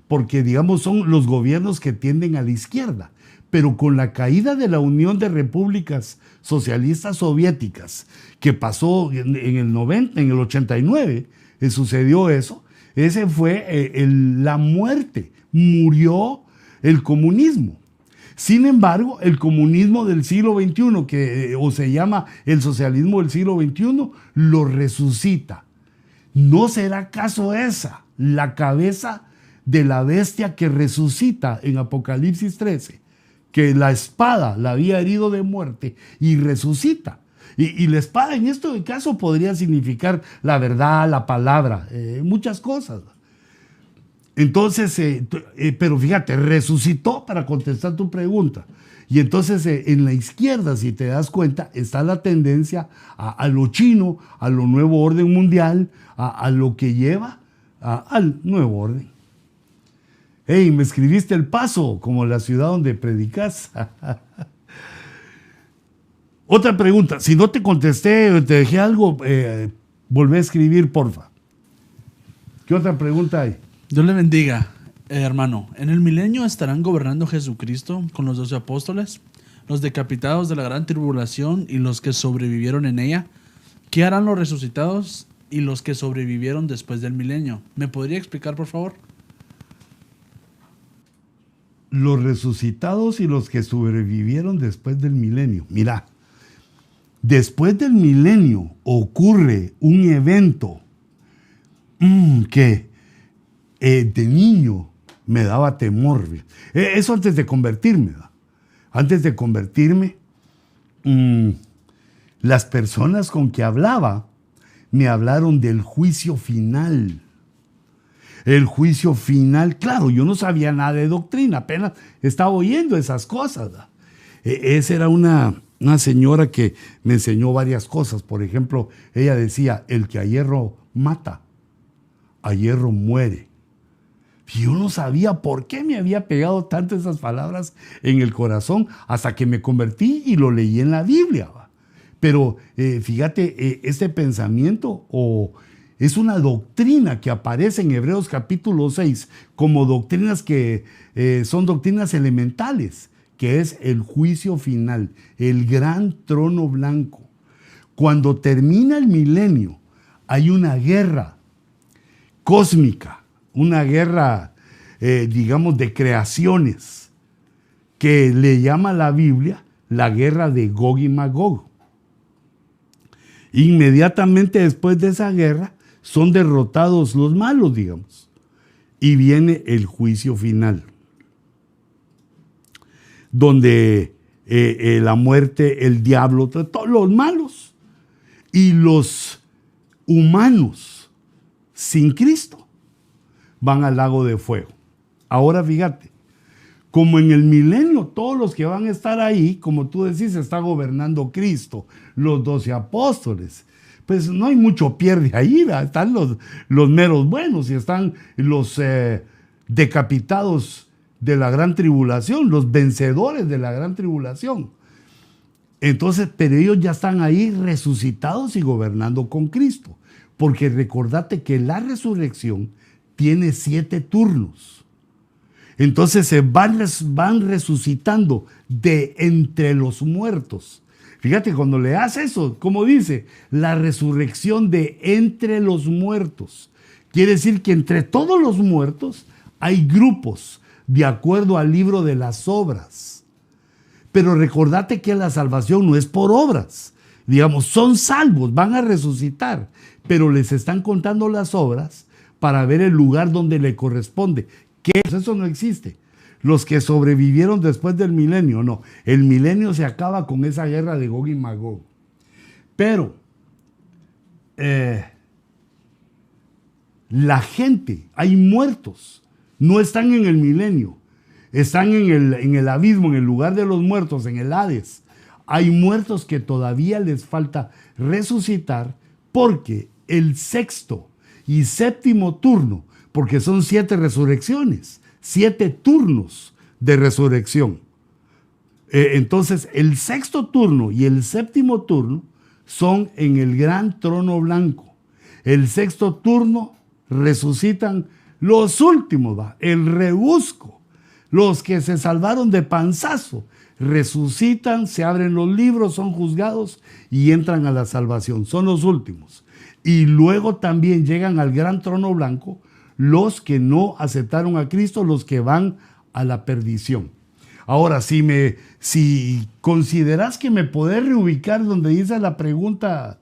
porque digamos son los gobiernos que tienden a la izquierda. Pero con la caída de la Unión de Repúblicas Socialistas Soviéticas, que pasó en el 89, sucedió eso, ese fue la muerte, murió el comunismo. Sin embargo, el comunismo del siglo XXI, o se llama el socialismo del siglo XXI, lo resucita. ¿No será acaso esa la cabeza de la bestia que resucita en Apocalipsis 13? Que la espada la había herido de muerte y resucita. Y la espada en este caso podría significar la verdad, la palabra, muchas cosas. Entonces, pero fíjate, resucitó para contestar tu pregunta. Y entonces en la izquierda, si te das cuenta, está la tendencia a lo chino, a lo nuevo orden mundial, a lo que lleva al nuevo orden. Hey, me escribiste El Paso, como la ciudad donde predicas. Otra pregunta, si no te contesté o te dejé algo, volvé a escribir, porfa. ¿Qué otra pregunta hay? Dios le bendiga, hermano. ¿En el milenio estarán gobernando Jesucristo con los 12 apóstoles, los decapitados de la gran tribulación y los que sobrevivieron en ella? ¿Qué harán los resucitados y los que sobrevivieron después del milenio? ¿Me podría explicar, por favor? Los resucitados y los que sobrevivieron después del milenio. Mira, después del milenio ocurre un evento que de niño me daba temor. Eso antes de convertirme. ¿verdad? Antes de convertirme, las personas con que hablaba me hablaron del juicio final. El juicio final, claro, yo no sabía nada de doctrina, apenas estaba oyendo esas cosas. Esa era una señora que me enseñó varias cosas. Por ejemplo, ella decía, el que a hierro mata, a hierro muere. Y yo no sabía por qué me había pegado tanto esas palabras en el corazón hasta que me convertí y lo leí en la Biblia. Pero fíjate, este pensamiento es una doctrina que aparece en Hebreos capítulo 6 como doctrinas que son doctrinas elementales, que es el juicio final, el gran trono blanco. Cuando termina el milenio, hay una guerra cósmica, una guerra, digamos, de creaciones, que le llama la Biblia la guerra de Gog y Magog. Inmediatamente después de esa guerra, son derrotados los malos, digamos, y viene el juicio final, donde la muerte, el diablo, todos los malos Y los humanos sin Cristo van al lago de fuego. Ahora fíjate, como en el milenio todos los que van a estar ahí, como tú decís, está gobernando Cristo, los 12 apóstoles, pues no hay mucho pierde ahí, ¿verdad? Están los meros buenos y están los decapitados de la gran tribulación, los vencedores de la gran tribulación. Entonces, pero ellos ya están ahí resucitados y gobernando con Cristo, porque recordate que la resurrección tiene 7 turnos. Entonces se van resucitando de entre los muertos. Fíjate, cuando leas eso, como dice, la resurrección de entre los muertos. Quiere decir que entre todos los muertos hay grupos, de acuerdo al libro de las obras. Pero recordate que la salvación no es por obras. Digamos, son salvos, van a resucitar, pero les están contando las obras para ver el lugar donde le corresponde. ¿Qué? Eso no existe. Los que sobrevivieron después del milenio, no. El milenio se acaba con esa guerra de Gog y Magog. Pero la gente, hay muertos, no están en el milenio, están en el abismo, en el lugar de los muertos, en el Hades. Hay muertos que todavía les falta resucitar, porque el 6º y 7º turno, porque son 7 resurrecciones, 7 turnos de resurrección. Entonces, el 6º turno y el 7º turno son en el gran trono blanco. El 6º turno resucitan los últimos, el rebusco, los que se salvaron de panzazo, resucitan, se abren los libros, son juzgados y entran a la salvación. Son los últimos. Y luego también llegan al gran trono blanco los que no aceptaron a Cristo, los que van a la perdición. Ahora, si consideras que me podés reubicar donde dice la pregunta,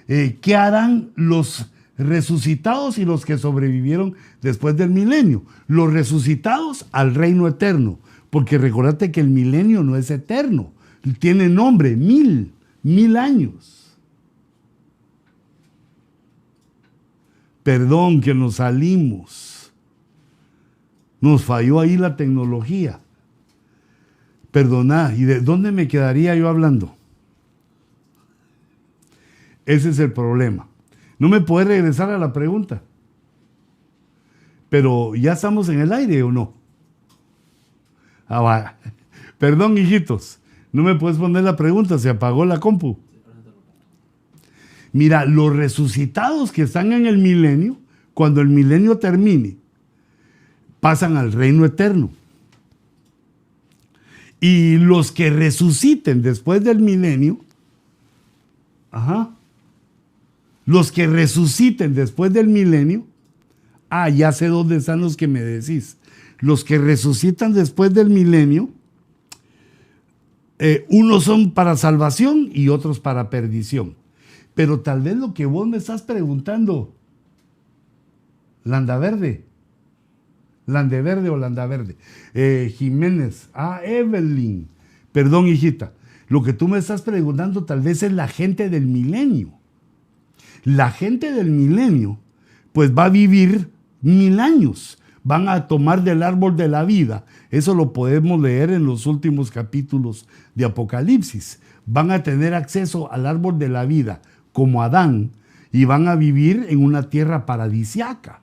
¿qué harán los resucitados y los que sobrevivieron después del milenio? Los resucitados al reino eterno, porque recordate que el milenio no es eterno, tiene nombre, 1000 años. Perdón que nos salimos. Nos falló ahí la tecnología. Perdona, ¿y de dónde me quedaría yo hablando? Ese es el problema. No me puedes regresar a la pregunta. Pero ¿ya estamos en el aire o no? Ah, va. Perdón, hijitos. No me puedes poner la pregunta, se apagó la compu. Mira, los resucitados que están en el milenio, cuando el milenio termine, pasan al reino eterno. Y los que resuciten después del milenio, los que resuciten después del milenio, ya sé dónde están los que me decís. Los que resucitan después del milenio, unos son para salvación y otros para perdición. Pero tal vez lo que vos me estás preguntando, Landaverde o Landaverde, Jiménez, Evelyn, perdón, hijita, lo que tú me estás preguntando tal vez es la gente del milenio. La gente del milenio pues va a vivir 1000 años, van a tomar del árbol de la vida. Eso lo podemos leer en los últimos capítulos de Apocalipsis. Van a tener acceso al árbol de la vida como Adán y van a vivir en una tierra paradisiaca.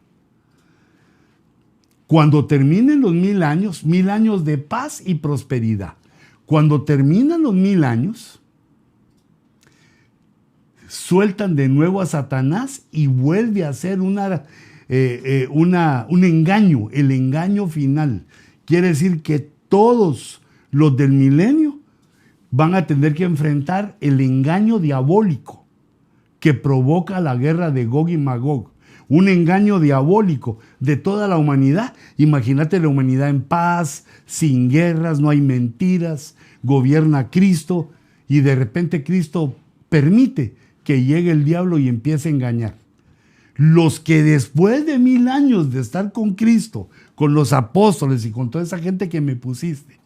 Cuando terminen los 1000 años de paz y prosperidad. Cuando terminan los 1000 años, sueltan de nuevo a Satanás y vuelve a ser un engaño, el engaño final. Quiere decir que todos los del milenio van a tener que enfrentar el engaño diabólico que provoca la guerra de Gog y Magog. Un engaño diabólico de toda la humanidad. Imagínate la humanidad en paz, sin guerras, no hay mentiras, gobierna Cristo y de repente Cristo permite que llegue el diablo y empiece a engañar. Los que después de 1000 años de estar con Cristo, con los apóstoles y con toda esa gente que me pusiste,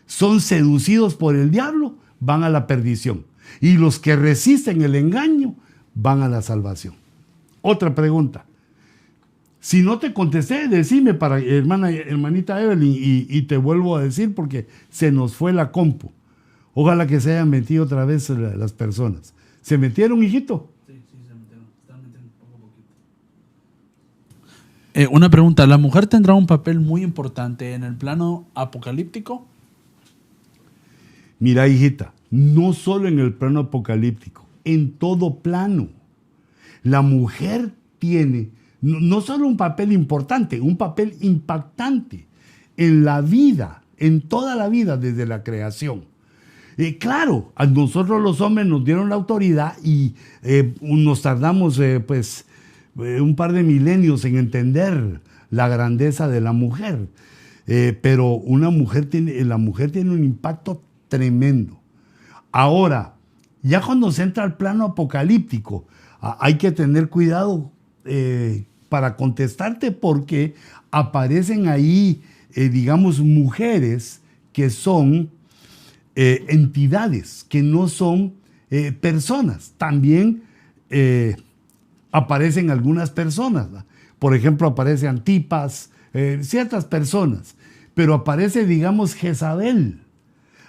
son seducidos por el diablo, van a la perdición. Y los que resisten el engaño van a la salvación. Otra pregunta. Si no te contesté, decime para hermanita Evelyn y te vuelvo a decir porque se nos fue la compu. Ojalá que se hayan metido otra vez las personas. ¿Se metieron, hijito? Sí, se metieron. Están metiendo poco a poquito. Una pregunta. ¿La mujer tendrá un papel muy importante en el plano apocalíptico? Mira, hijita, no solo en el plano apocalíptico, en todo plano. La mujer tiene no solo un papel importante, un papel impactante en la vida, en toda la vida desde la creación. Claro, a nosotros los hombres nos dieron la autoridad y nos tardamos un par de milenios en entender la grandeza de la mujer. Pero la mujer tiene un impacto tremendo. Ahora, ya cuando se entra al plano apocalíptico, hay que tener cuidado para contestarte porque aparecen ahí, digamos, mujeres que son entidades, que no son personas. También aparecen algunas personas, ¿verdad? Por ejemplo, aparece Antipas, ciertas personas, pero aparece, digamos, Jezabel.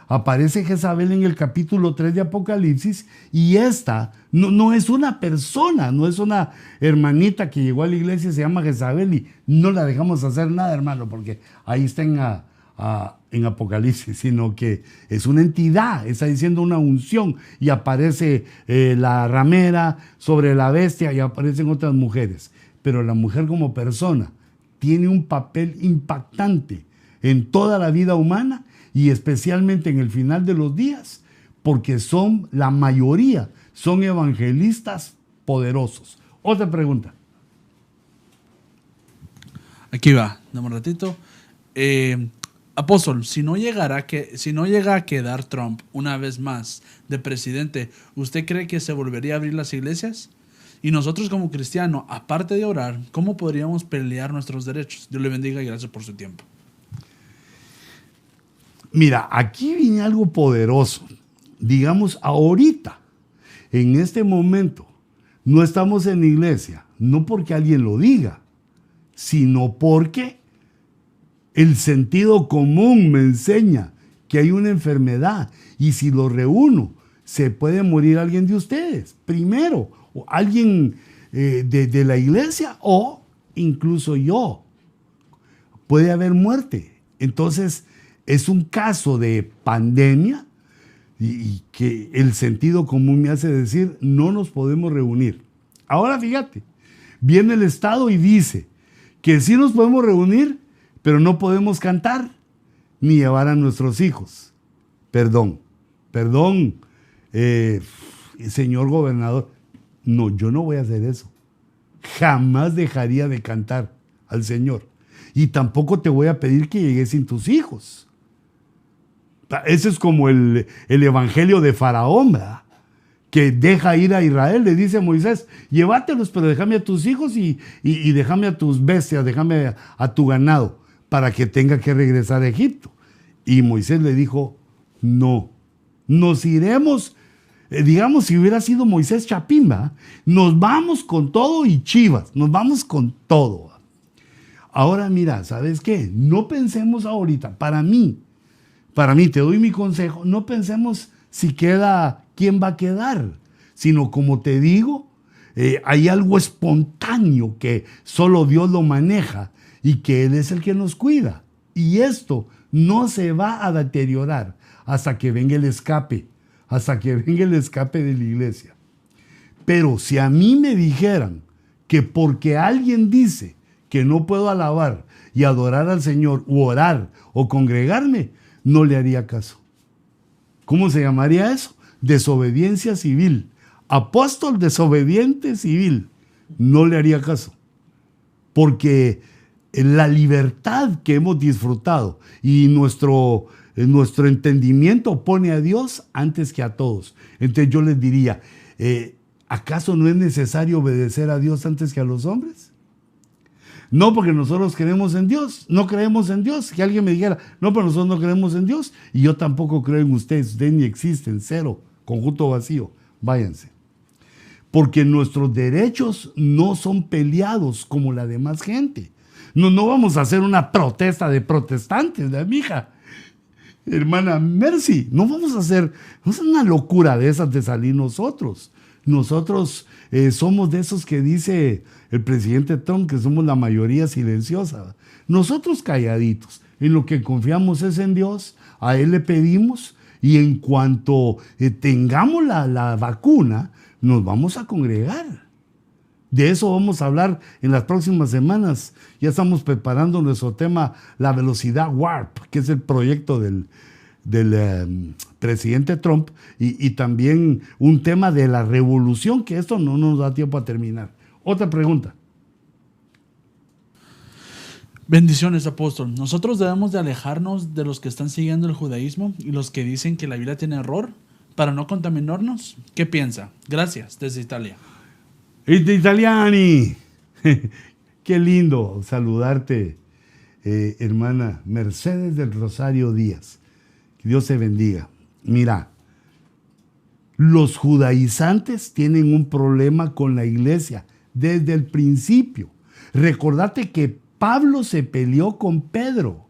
Aparece Jezabel en el capítulo 3 de Apocalipsis y esta no es una persona, no es una hermanita que llegó a la iglesia y se llama Jezabel y no la dejamos hacer nada, hermano, porque ahí está en Apocalipsis, sino que es una entidad, está diciendo una unción y aparece la ramera sobre la bestia y aparecen otras mujeres. Pero la mujer como persona tiene un papel impactante en toda la vida humana y especialmente en el final de los días, porque la mayoría son evangelistas poderosos. Otra pregunta. Aquí va, dame un ratito. Apóstol, si no llega a quedar Trump una vez más de presidente, ¿usted cree que se volvería a abrir las iglesias? Y nosotros como cristianos, aparte de orar, ¿cómo podríamos pelear nuestros derechos? Dios le bendiga y gracias por su tiempo. Mira, aquí viene algo poderoso. Digamos, ahorita, en este momento, no estamos en la iglesia, no porque alguien lo diga, sino porque el sentido común me enseña que hay una enfermedad y si lo reúno, se puede morir alguien de ustedes, primero, o alguien de la iglesia o incluso yo. Puede haber muerte. Entonces, es un caso de pandemia y que el sentido común me hace decir, no nos podemos reunir. Ahora fíjate, viene el Estado y dice que sí nos podemos reunir, pero no podemos cantar ni llevar a nuestros hijos. Perdón, señor gobernador, no, yo no voy a hacer eso. Jamás dejaría de cantar al Señor. Y tampoco te voy a pedir que llegues sin tus hijos. Ese es como el evangelio de Faraón, ¿verdad? Que deja ir a Israel, le dice a Moisés, llévatelos, pero déjame a tus hijos y déjame a tus bestias, déjame a tu ganado, para que tenga que regresar a Egipto. Y Moisés le dijo, no, nos iremos, digamos si hubiera sido Moisés Chapimba, nos vamos con todo y chivas, nos vamos con todo. Ahora mira, ¿sabes qué? No pensemos ahorita, para mí, te doy mi consejo, no pensemos si queda, quién va a quedar, sino como te digo, hay algo espontáneo que solo Dios lo maneja y que Él es el que nos cuida. Y esto no se va a deteriorar hasta que venga el escape, de la iglesia. Pero si a mí me dijeran que porque alguien dice que no puedo alabar y adorar al Señor, u orar, o congregarme, no le haría caso. ¿Cómo se llamaría eso? Desobediencia civil. Apóstol desobediente civil. No le haría caso. Porque la libertad que hemos disfrutado y nuestro entendimiento pone a Dios antes que a todos. Entonces yo les diría, ¿acaso no es necesario obedecer a Dios antes que a los hombres? No, porque nosotros creemos en Dios, no creemos en Dios. Que alguien me dijera, no, pero nosotros no creemos en Dios y yo tampoco creo en ustedes ni existen, cero, conjunto vacío, váyanse. porque nuestros derechos no son peleados como la demás gente. No vamos a hacer una protesta de protestantes, ¿verdad, mija? Hermana Mercy, no vamos a hacer una locura de esas de salir nosotros. Nosotros somos de esos que dice el presidente Trump que somos la mayoría silenciosa. Nosotros calladitos, en lo que confiamos es en Dios, a Él le pedimos y en cuanto tengamos la vacuna, nos vamos a congregar. De eso vamos a hablar en las próximas semanas. Ya estamos preparando nuestro tema, la velocidad Warp, que es el proyecto del presidente Trump, y también un tema de la revolución, que esto no nos da tiempo a terminar. Otra pregunta. Bendiciones, apóstol. Nosotros debemos de alejarnos de los que están siguiendo el judaísmo y los que dicen que la Biblia tiene error para no contaminarnos. ¿Qué piensa? Gracias, desde Italia. Italiani, qué lindo saludarte, hermana Mercedes del Rosario Díaz. Que Dios te bendiga. Mira, los judaizantes tienen un problema con la iglesia desde el principio. Recordate que Pablo se peleó con Pedro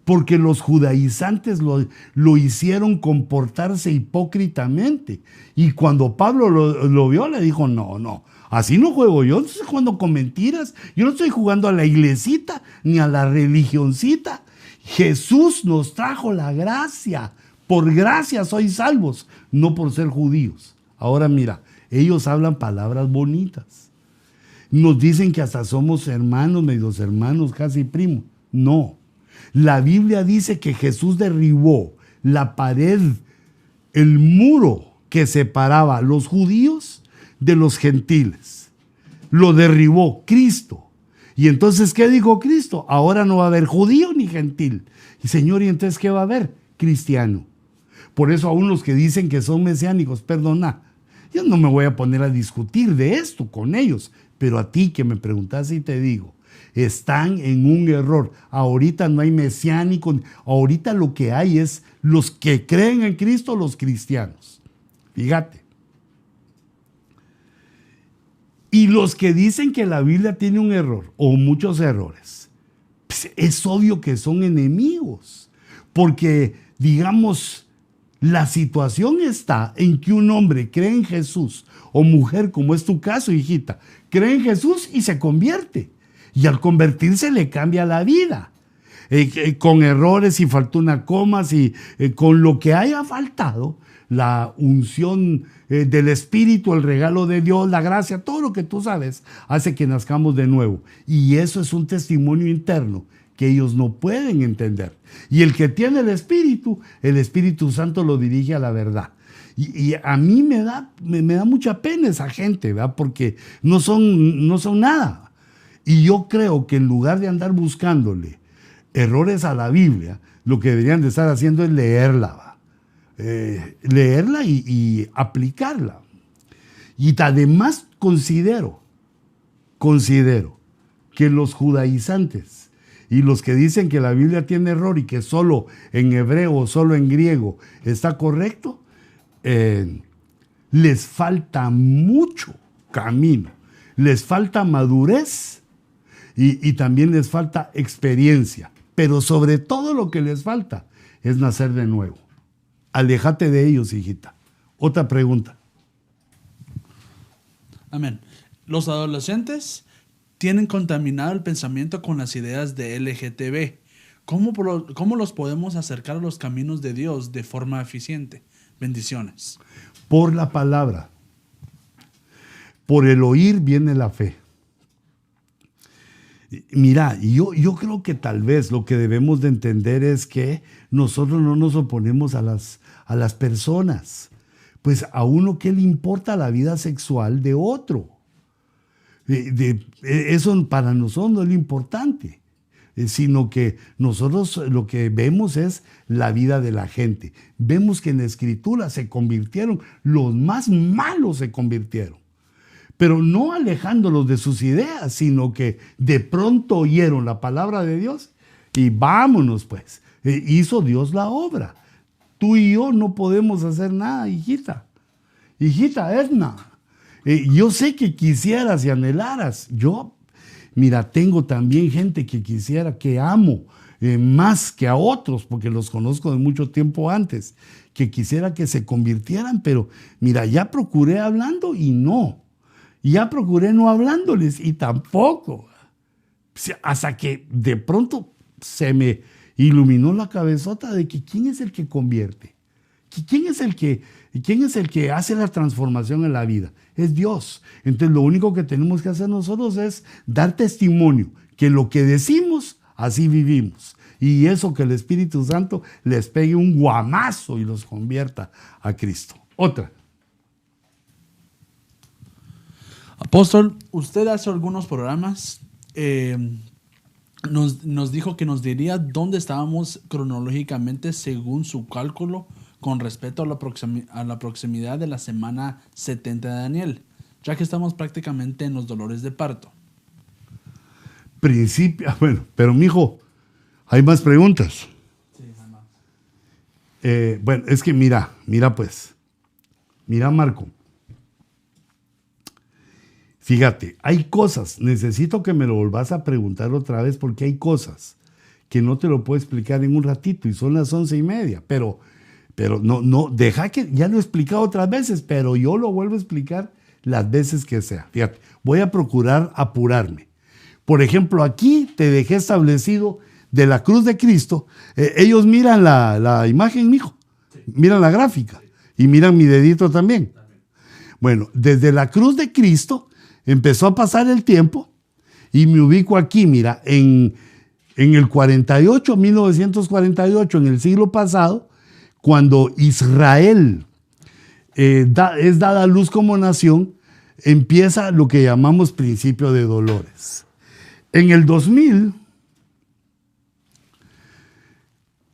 porque los judaizantes lo hicieron comportarse hipócritamente. Y cuando Pablo lo vio, le dijo, no, así no juego yo, no estoy jugando con mentiras, yo no estoy jugando a la iglesita ni a la religioncita. Jesús nos trajo la gracia, por gracia sois salvos, no por ser judíos. Ahora mira, ellos hablan palabras bonitas. Nos dicen que hasta somos hermanos, medios hermanos, casi primos. No. La Biblia dice que Jesús derribó la pared, el muro que separaba a los judíos de los gentiles. Lo derribó Cristo. Y entonces, ¿qué dijo Cristo? Ahora no va a haber judío ni gentil. Y Señor, ¿y entonces qué va a haber? Cristiano. Por eso a unos que dicen que son mesiánicos, perdona, yo no me voy a poner a discutir de esto con ellos, pero a ti que me preguntas y te digo, están en un error. Ahorita no hay mesiánicos, ahorita lo que hay es los que creen en Cristo, los cristianos. Fíjate. Y los que dicen que la Biblia tiene un error o muchos errores, pues es obvio que son enemigos, porque digamos, la situación está en que un hombre cree en Jesús, o mujer, como es tu caso, hijita, cree en Jesús y se convierte. Y al convertirse le cambia la vida. Con errores, si faltó una coma, si con lo que haya faltado, la unción del Espíritu, el regalo de Dios, la gracia, todo lo que tú sabes, hace que nazcamos de nuevo. Y eso es un testimonio interno que ellos no pueden entender. Y el que tiene el Espíritu Santo lo dirige a la verdad. Y a mí me da mucha pena esa gente, ¿verdad? Porque no son nada. Y yo creo que en lugar de andar buscándole errores a la Biblia, lo que deberían de estar haciendo es leerla. Leerla y aplicarla. Y además considero que los judaizantes y los que dicen que la Biblia tiene error y que solo en hebreo o solo en griego está correcto, les falta mucho camino, les falta madurez y también les falta experiencia, pero sobre todo lo que les falta es nacer de nuevo. Aléjate de ellos, hijita. Otra pregunta. Amén. Los adolescentes tienen contaminado el pensamiento con las ideas de LGTB. ¿Cómo los podemos acercar a los caminos de Dios de forma eficiente? Bendiciones. Por la palabra. Por el oír viene la fe. Mira, yo creo que tal vez lo que debemos de entender es que nosotros no nos oponemos a las personas. Pues a uno, ¿qué le importa la vida sexual de otro? Eso para nosotros no es lo importante, sino que nosotros lo que vemos es la vida de la gente. Vemos que en la Escritura se convirtieron, los más malos se convirtieron. Pero no alejándolos de sus ideas, sino que de pronto oyeron la palabra de Dios y vámonos pues. Hizo Dios la obra. Tú y yo no podemos hacer nada, hijita. Hijita Edna. Yo sé que quisieras y anhelaras. Yo, mira, tengo también gente que quisiera, que amo más que a otros, porque los conozco de mucho tiempo antes, que quisiera que se convirtieran, pero mira, ya procuré hablando y no. Ya procuré no hablándoles y tampoco. Hasta que de pronto se me iluminó la cabezota de que ¿quién es el que convierte? ¿Quién es el que hace la transformación en la vida? Es Dios. Entonces lo único que tenemos que hacer nosotros es dar testimonio, que lo que decimos, así vivimos. Y eso, que el Espíritu Santo les pegue un guamazo y los convierta a Cristo. Otra. Apóstol, usted hace algunos programas, nos dijo que nos diría dónde estábamos cronológicamente según su cálculo con respecto a la proximidad de la semana 70 de Daniel, ya que estamos prácticamente en los dolores de parto. Bueno, pero mijo, hay más preguntas. Sí, jamás. Bueno, es que mira pues, mira Marco. Fíjate, hay cosas, necesito que me lo volvás a preguntar otra vez porque hay cosas que no te lo puedo explicar en un ratito y son las 11:30, pero no, deja que, ya lo he explicado otras veces, pero yo lo vuelvo a explicar las veces que sea. Fíjate, voy a procurar apurarme. Por ejemplo, aquí te dejé establecido de la cruz de Cristo. Ellos miran la imagen, mijo, sí. Miran la gráfica, sí. Y miran mi dedito también. Bueno, desde la cruz de Cristo empezó a pasar el tiempo y me ubico aquí, mira, en el 48, 1948, en el siglo pasado, cuando Israel es dada a luz como nación, empieza lo que llamamos principio de dolores. En el 2000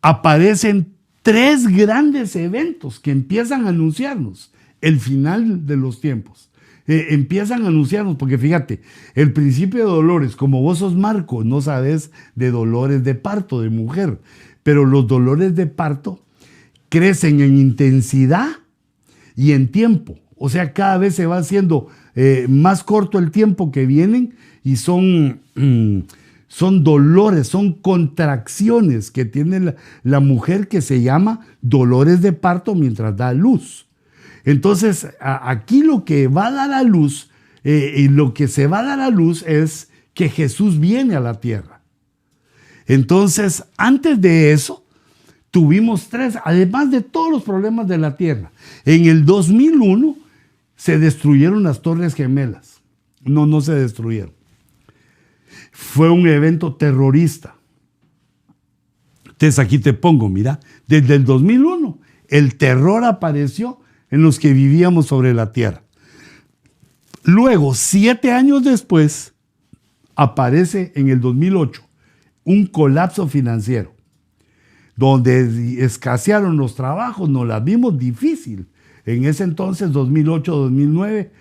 aparecen 3 grandes eventos que empiezan a anunciarnos el final de los tiempos. Empiezan a anunciarnos, porque fíjate, el principio de dolores, como vos sos Marco, no sabes de dolores de parto, de mujer, pero los dolores de parto crecen en intensidad y en tiempo. O sea, cada vez se va haciendo más corto el tiempo que vienen y son dolores, son contracciones que tiene la mujer, que se llama dolores de parto mientras da luz. Entonces, aquí lo que va a dar a luz, y lo que se va a dar a luz es que Jesús viene a la tierra. Entonces, antes de eso, tuvimos 3, además de todos los problemas de la tierra. En el 2001 se destruyeron las Torres Gemelas. No se destruyeron. Fue un evento terrorista. Entonces aquí te pongo, mira, desde el 2001 el terror apareció en los que vivíamos sobre la tierra. Luego, 7 años después, aparece en el 2008 un colapso financiero, donde escasearon los trabajos, nos la vimos difícil. En ese entonces, 2008, 2009,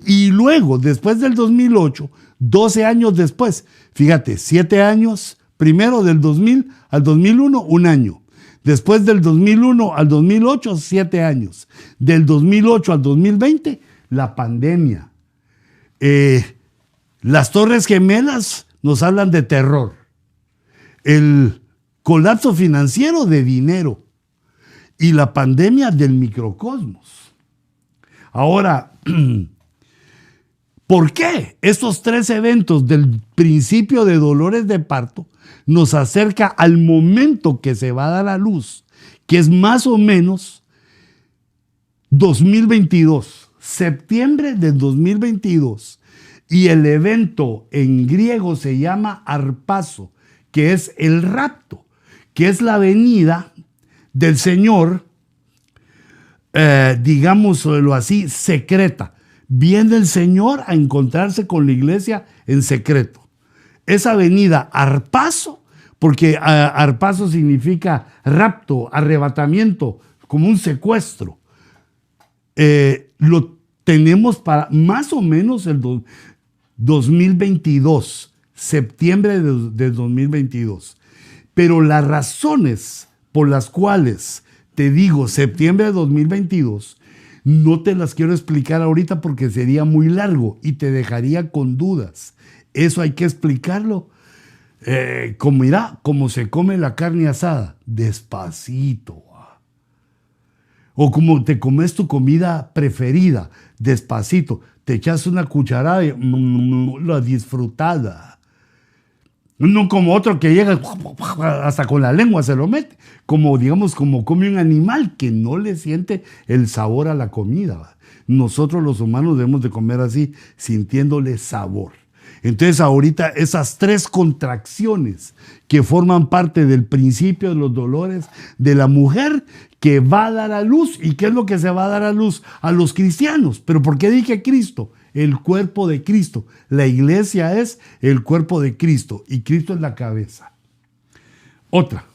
y luego, después del 2008, 12 años después, fíjate, 7 años, primero del 2000 al 2001, 1 año. Después del 2001 al 2008, 7 años. Del 2008 al 2020, la pandemia. Las Torres Gemelas nos hablan de terror. El colapso financiero, de dinero. Y la pandemia del microcosmos. Ahora, ¿por qué estos 3 eventos del principio de dolores de parto nos acerca al momento que se va a dar a luz, que es más o menos 2022, septiembre de 2022? Y el evento en griego se llama arpazo, que es el rapto, que es la venida del Señor, digámoslo así, secreta. Viene el Señor a encontrarse con la iglesia en secreto. Esa venida arpazo, porque arpazo significa rapto, arrebatamiento, como un secuestro. Lo tenemos para más o menos el 2022, septiembre de 2022. Pero las razones por las cuales te digo septiembre de 2022 No te las quiero explicar ahorita porque sería muy largo y te dejaría con dudas. Eso hay que explicarlo. Como se come la carne asada, despacito. O como te comes tu comida preferida, despacito. Te echas una cucharada y la disfrutada. No como otro que llega hasta con la lengua se lo mete. Como, digamos, como come un animal que no le siente el sabor a la comida. Nosotros los humanos debemos de comer así, sintiéndole sabor. Entonces ahorita esas 3 contracciones que forman parte del principio de los dolores de la mujer que va a dar a luz. ¿Y qué es lo que se va a dar a luz? A los cristianos. ¿Pero por qué dije Cristo? El cuerpo de Cristo. La iglesia es el cuerpo de Cristo y Cristo es la cabeza. Otra.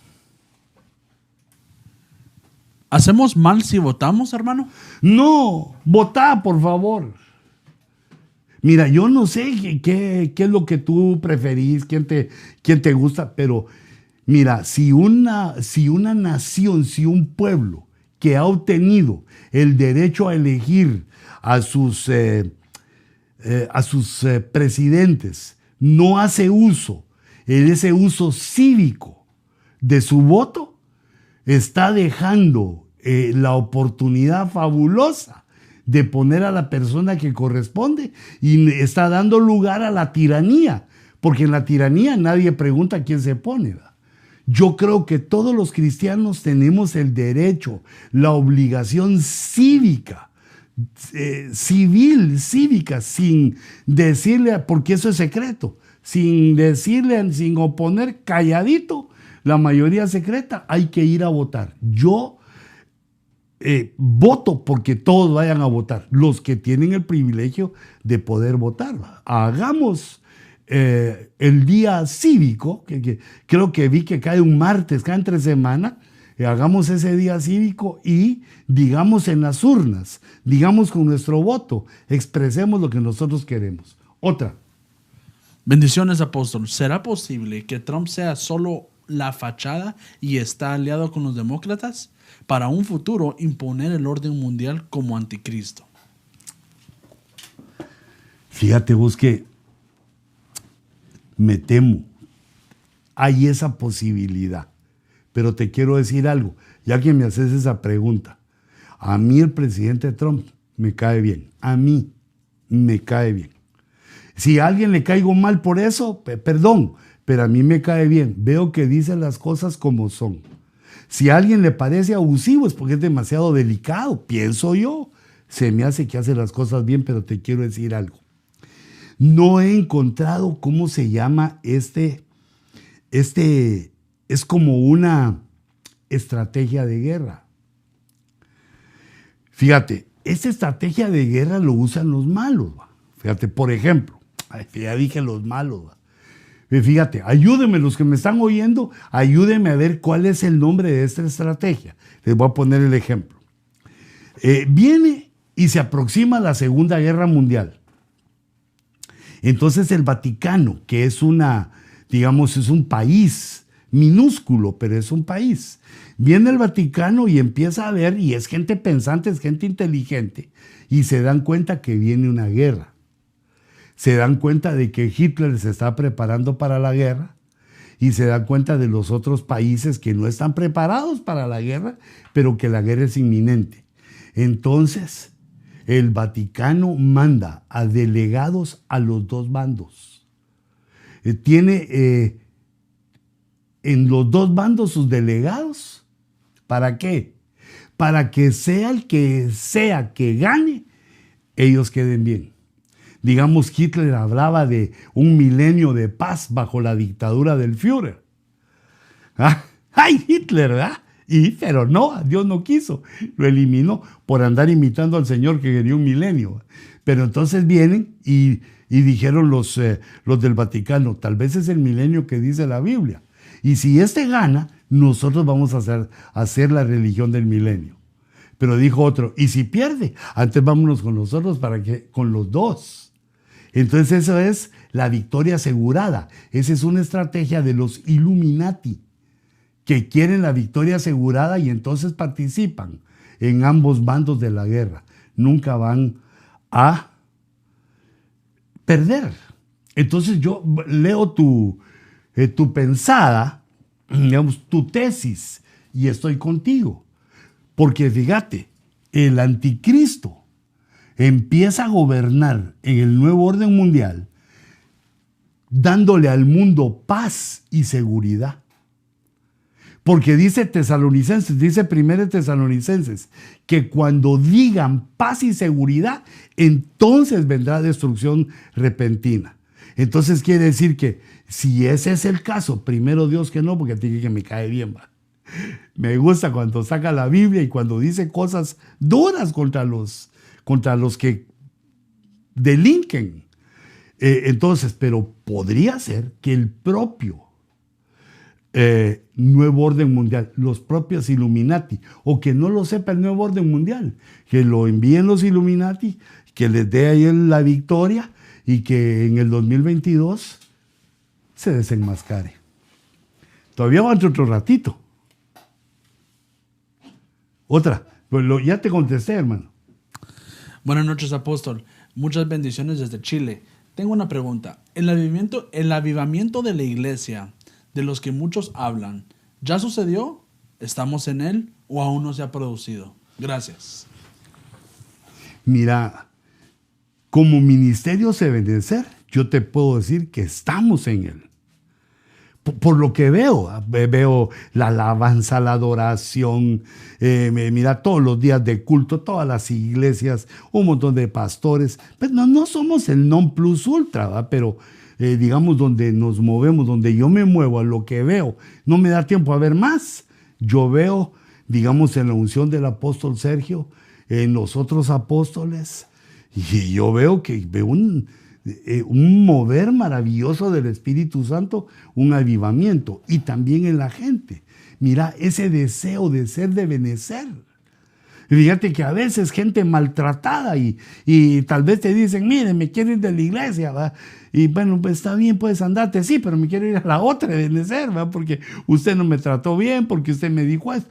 ¿Hacemos mal si votamos, hermano? No, votá, por favor. Mira, yo no sé qué es lo que tú preferís, quién te gusta, pero mira, si una nación, si un pueblo que ha obtenido el derecho a elegir a sus presidentes no hace uso, ese uso cívico de su voto, está dejando la oportunidad fabulosa de poner a la persona que corresponde y está dando lugar a la tiranía, porque en la tiranía nadie pregunta quién se pone, ¿verdad? Yo creo que todos los cristianos tenemos el derecho, la obligación cívica, cívica, sin decirle, porque eso es secreto, sin decirle, sin oponer, calladito, la mayoría secreta, hay que ir a votar. Yo voto porque todos vayan a votar, los que tienen el privilegio de poder votar. Hagamos el día cívico, que creo que vi que cae un martes, cae entre semana, hagamos ese día cívico y digamos en las urnas, digamos con nuestro voto, expresemos lo que nosotros queremos. Otra. Bendiciones, apóstol. ¿Será posible que Trump sea solo la fachada y está aliado con los demócratas para un futuro imponer el orden mundial como anticristo? Fíjate vos que me temo, hay esa posibilidad, pero te quiero decir algo, ya que me haces esa pregunta. A mí el presidente Trump me cae bien, a mí me cae bien. Si a alguien le caigo mal por eso, perdón, pero a mí me cae bien. Veo que dice las cosas como son. Si a alguien le parece abusivo es porque es demasiado delicado, pienso yo. Se me hace que hace las cosas bien, pero te quiero decir algo. No he encontrado cómo se llama es como una estrategia de guerra. Fíjate, esta estrategia de guerra lo usan los malos. Fíjate, por ejemplo, ya dije los malos. Fíjate, ayúdenme los que me están oyendo, ayúdenme a ver cuál es el nombre de esta estrategia. Les voy a poner el ejemplo. Viene y se aproxima la Segunda Guerra Mundial. Entonces el Vaticano, que es es un país minúsculo, pero es un país. Viene el Vaticano y empieza a ver, y es gente pensante, es gente inteligente, y se dan cuenta que viene una guerra. Se dan cuenta de que Hitler se está preparando para la guerra y se dan cuenta de los otros países que no están preparados para la guerra, pero que la guerra es inminente. Entonces, el Vaticano manda a delegados a los dos bandos. Tiene en los dos bandos sus delegados. ¿Para qué? Para que sea el que sea que gane, ellos queden bien. Digamos, Hitler hablaba de un milenio de paz bajo la dictadura del Führer. ¡Ay, Hitler! ¿Verdad? Pero no, Dios no quiso. Lo eliminó por andar imitando al Señor que quería un milenio. Pero entonces vienen y dijeron los del Vaticano, tal vez es el milenio que dice la Biblia. Y si este gana, nosotros vamos a hacer la religión del milenio. Pero dijo otro, y si pierde, antes vámonos con nosotros con los dos. Entonces eso es la victoria asegurada. Esa es una estrategia de los Illuminati, que quieren la victoria asegurada y entonces participan en ambos bandos de la guerra. nunca van a perder. Entonces yo leo tu pensada, digamos, tu tesis, y estoy contigo. Porque fíjate, el anticristo empieza a gobernar en el nuevo orden mundial, dándole al mundo paz y seguridad. Porque dice Tesalonicenses, dice 1 Tesalonicenses, que cuando digan paz y seguridad, entonces vendrá destrucción repentina. Entonces quiere decir que si ese es el caso, primero Dios que no, porque a ti que me cae bien, va. Me gusta cuando saca la Biblia y cuando dice cosas duras contra los que delinquen. Entonces, pero podría ser que el propio nuevo orden mundial, los propios Illuminati, o que no lo sepa el nuevo orden mundial, que lo envíen los Illuminati, que les dé ahí la victoria y que en el 2022 se desenmascare. Todavía aguanto otro ratito. Otra, pues ya te contesté, hermano. Buenas noches, apóstol. Muchas bendiciones desde Chile. Tengo una pregunta. El avivamiento de la iglesia, de los que muchos hablan, ¿ya sucedió? ¿Estamos en él o aún no se ha producido? Gracias. Mira, como ministerio Ebenecer, yo te puedo decir que estamos en él. Por lo que veo la alabanza, la adoración, mira todos los días de culto, todas las iglesias, un montón de pastores. Pues no somos el non plus ultra, ¿va? Pero digamos donde nos movemos, donde yo me muevo, a lo que veo, no me da tiempo a ver más. Yo veo, digamos, en la unción del apóstol Sergio, en los otros apóstoles, y yo veo un mover maravilloso del Espíritu Santo, un avivamiento, y también en la gente. Mira, ese deseo de ser de Ebenecer. Fíjate que a veces gente maltratada y tal vez te dicen, mire, me quiero ir de la iglesia, ¿va? Y bueno, pues está bien, puedes andarte, sí, pero me quiero ir a la otra, Ebenecer, ¿va? Porque usted no me trató bien, porque usted me dijo esto.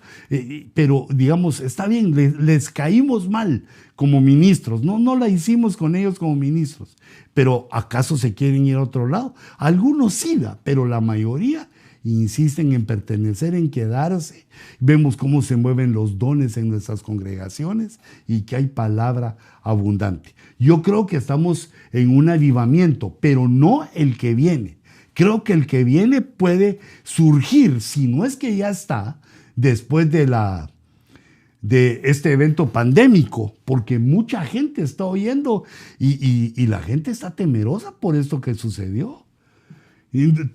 Pero, digamos, está bien, les caímos mal como ministros, no la hicimos con ellos como ministros, pero ¿acaso se quieren ir a otro lado? Algunos sí, ¿va? Pero la mayoría insisten en pertenecer, en quedarse. Vemos cómo se mueven los dones en nuestras congregaciones y que hay palabra abundante. Yo creo que estamos en un avivamiento, pero no el que viene. Creo que el que viene puede surgir, si no es que ya está, después de este evento pandémico, porque mucha gente está oyendo y la gente está temerosa por esto que sucedió.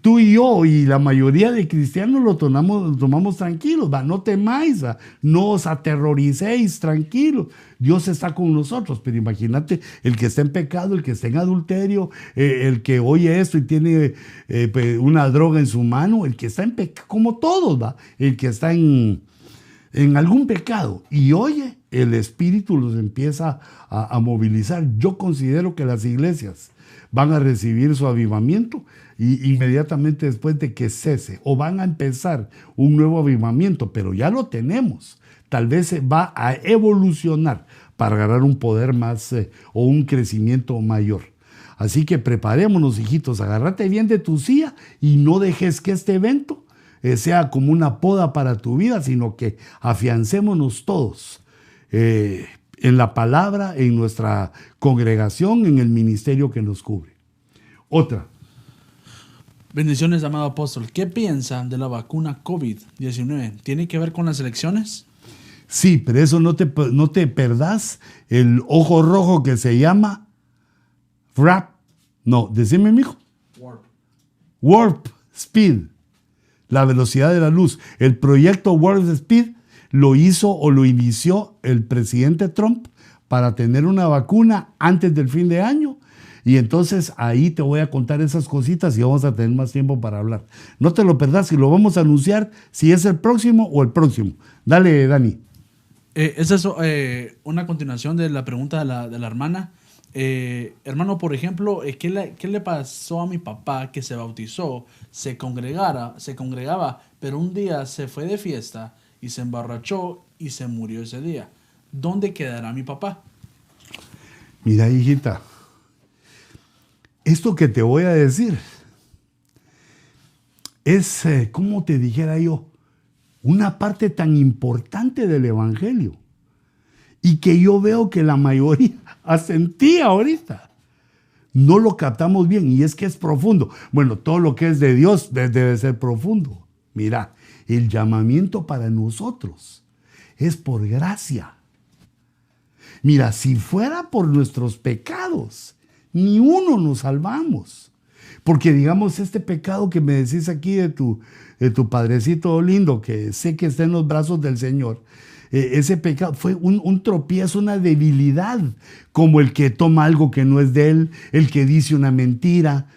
Tú y yo y la mayoría de cristianos lo tomamos tranquilos, ¿va? No temáis, ¿va? No os aterroricéis, tranquilos. Dios está con nosotros, pero imagínate el que está en pecado, el que está en adulterio, el que oye esto y tiene una droga en su mano, el que está en pecado, como todos, ¿va? El que está en algún pecado y oye, el Espíritu los empieza a movilizar. Yo considero que las iglesias van a recibir su avivamiento y inmediatamente después de que cese, o van a empezar un nuevo avivamiento, pero ya lo tenemos. Tal vez se va a evolucionar para ganar un poder más o un crecimiento mayor. Así que preparémonos, hijitos, agárrate bien de tu silla y no dejes que este evento sea como una poda para tu vida, sino que afiancémonos todos en la palabra, en nuestra congregación, en el ministerio que nos cubre. Otra. Bendiciones, amado apóstol. ¿Qué piensa de la vacuna COVID-19? ¿Tiene que ver con las elecciones? Sí, pero eso no te perdás el ojo rojo que se llama decime, mijo. Warp Speed. La velocidad de la luz. El proyecto Warp Speed lo hizo o lo inició el presidente Trump para tener una vacuna antes del fin de año. Y entonces ahí te voy a contar esas cositas y vamos a tener más tiempo para hablar. No te lo perdás y lo vamos a anunciar si es el próximo o el próximo. Dale, Dani. Esa es una continuación de la pregunta de la hermana. Hermano, por ejemplo, ¿qué le pasó a mi papá que se bautizó, se congregaba, pero un día se fue de fiesta y se emborrachó y se murió ese día? ¿Dónde quedará mi papá? Mira, hijita, esto que te voy a decir es, como te dijera yo, una parte tan importante del Evangelio y que yo veo que la mayoría asentía ahorita. No lo captamos bien y es que es profundo. Bueno, todo lo que es de Dios debe ser profundo. Mira, el llamamiento para nosotros es por gracia. Mira, si fuera por nuestros pecados, ni uno nos salvamos. Porque digamos, este pecado que me decís aquí de tu padrecito lindo, que sé que está en los brazos del Señor, ese pecado fue un tropiezo, una debilidad, como el que toma algo que no es de él, el que dice una mentira,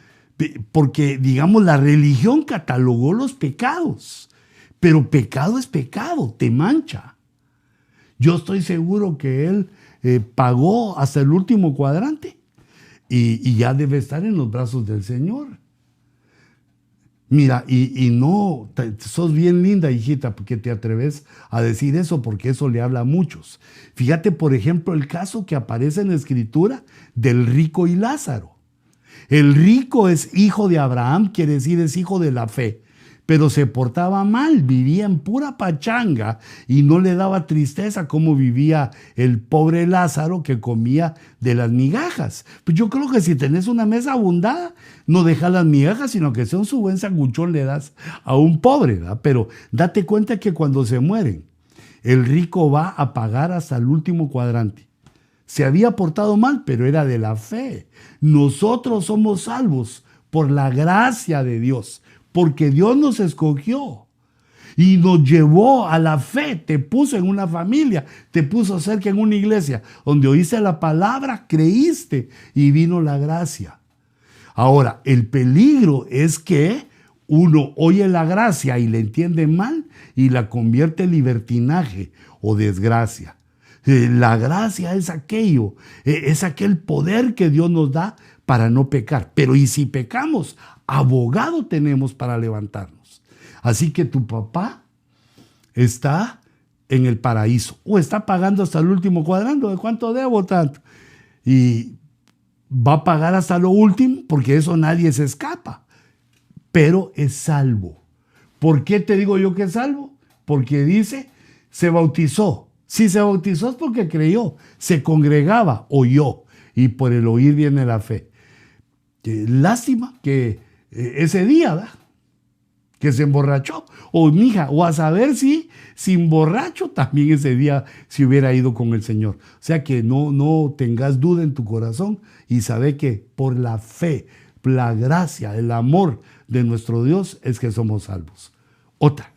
porque digamos, la religión catalogó los pecados, pero pecado es pecado, te mancha. Yo estoy seguro que él pagó hasta el último cuadrante y ya debe estar en los brazos del Señor. Mira, y no, sos bien linda, hijita, porque te atreves a decir eso, porque eso le habla a muchos. Fíjate, por ejemplo, el caso que aparece en la Escritura del rico y Lázaro. El rico es hijo de Abraham, quiere decir es hijo de la fe, pero se portaba mal, vivía en pura pachanga y no le daba tristeza como vivía el pobre Lázaro que comía de las migajas. Pues yo creo que si tenés una mesa abundada, no dejas las migajas, sino que sea un su buen sanguchón le das a un pobre, ¿verdad? Pero date cuenta que cuando se mueren, el rico va a pagar hasta el último cuadrante. Se había portado mal, pero era de la fe. Nosotros somos salvos por la gracia de Dios, porque Dios nos escogió y nos llevó a la fe, te puso en una familia, te puso cerca en una iglesia, donde oíste la palabra, creíste y vino la gracia. Ahora, el peligro es que uno oye la gracia y la entiende mal y la convierte en libertinaje o desgracia. La gracia es aquello, es aquel poder que Dios nos da para no pecar. Pero ¿y si pecamos? Abogado tenemos para levantarnos. Así que tu papá está en el paraíso o está pagando hasta el último cuadrante. ¿De cuánto debo tanto? Y va a pagar hasta lo último porque eso nadie se escapa. Pero es salvo. ¿Por qué te digo yo que es salvo? Porque dice, se bautizó. Si se bautizó es porque creyó, se congregaba, oyó, y por el oír viene la fe. Lástima que ese día, ¿verdad?, que se emborrachó, o mija, o a saber si sin borracho también ese día se hubiera ido con el Señor. O sea que no tengas duda en tu corazón y sabe que por la fe, la gracia, el amor de nuestro Dios es que somos salvos. Otra.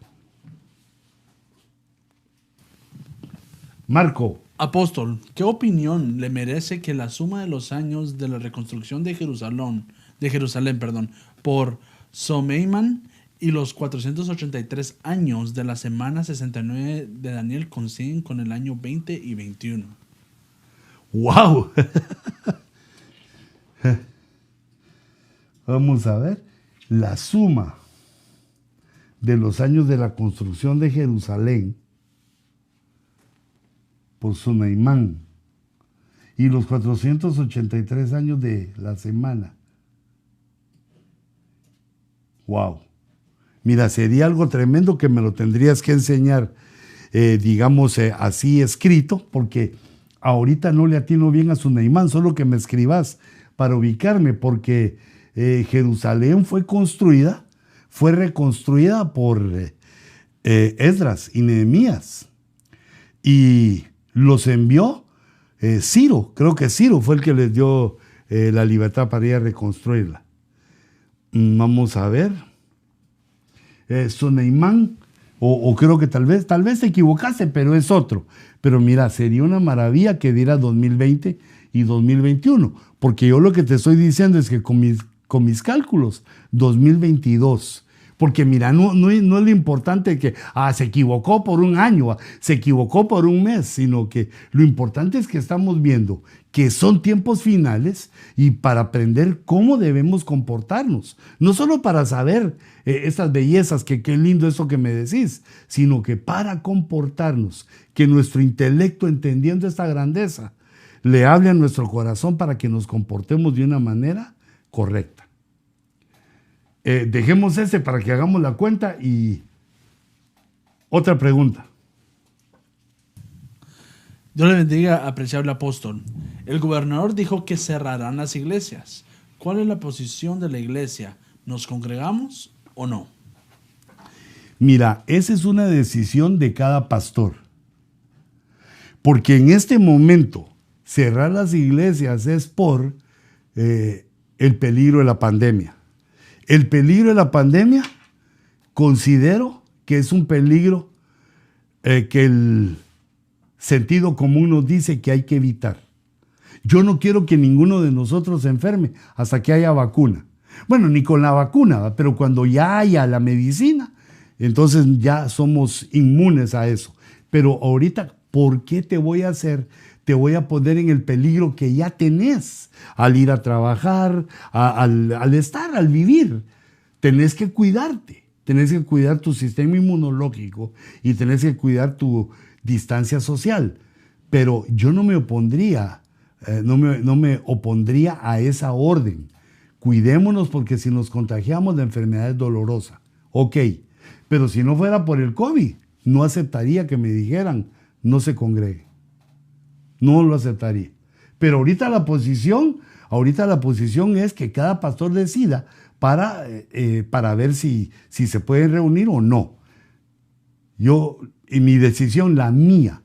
Marco. Apóstol, ¿qué opinión le merece que la suma de los años de la reconstrucción de Jerusalén, por Someiman y los 483 años de la semana 69 de Daniel coinciden con el año 20 y 21? ¡Wow! Vamos a ver. La suma de los años de la construcción de Jerusalén por Sunaimán y los 483 años de la semana. Wow. Mira, sería algo tremendo que me lo tendrías que enseñar, así escrito, porque ahorita no le atino bien a Sunaimán, solo que me escribas para ubicarme, porque Jerusalén fue reconstruida por Esdras y Nehemías. Y los envió Ciro, creo que Ciro fue el que les dio la libertad para ir a reconstruirla. Vamos a ver. Sunaimán, o creo que tal vez te equivocaste, pero es otro. Pero mira, sería una maravilla que diera 2020 y 2021, porque yo lo que te estoy diciendo es que con mis cálculos, 2022. Porque mira, no es lo importante que se equivocó por un año, se equivocó por un mes, sino que lo importante es que estamos viendo que son tiempos finales y para aprender cómo debemos comportarnos. No solo para saber estas bellezas, que qué lindo eso que me decís, sino que para comportarnos, que nuestro intelecto, entendiendo esta grandeza, le hable a nuestro corazón para que nos comportemos de una manera correcta. Dejemos para que hagamos la cuenta y otra pregunta. Dios le bendiga, apreciable apóstol. El gobernador dijo que cerrarán las iglesias. ¿Cuál es la posición de la iglesia? ¿Nos congregamos o no? Mira, esa es una decisión de cada pastor. Porque en este momento cerrar las iglesias es por el peligro de la pandemia. El peligro de la pandemia considero que es un peligro que el sentido común nos dice que hay que evitar. Yo no quiero que ninguno de nosotros se enferme hasta que haya vacuna. Bueno, ni con la vacuna, pero cuando ya haya la medicina, entonces ya somos inmunes a eso. Pero ahorita, ¿por qué te voy a hacer? Te voy a poner en el peligro que ya tenés al ir a trabajar, al vivir. Tenés que cuidarte, tenés que cuidar tu sistema inmunológico y tenés que cuidar tu distancia social. Pero yo no me opondría, no me opondría a esa orden. Cuidémonos porque si nos contagiamos la enfermedad es dolorosa. Ok, pero si no fuera por el COVID, no aceptaría que me dijeran no se congregue. No lo aceptaría. Pero ahorita la posición es que cada pastor decida para ver si se pueden reunir o no. Y mi decisión, la mía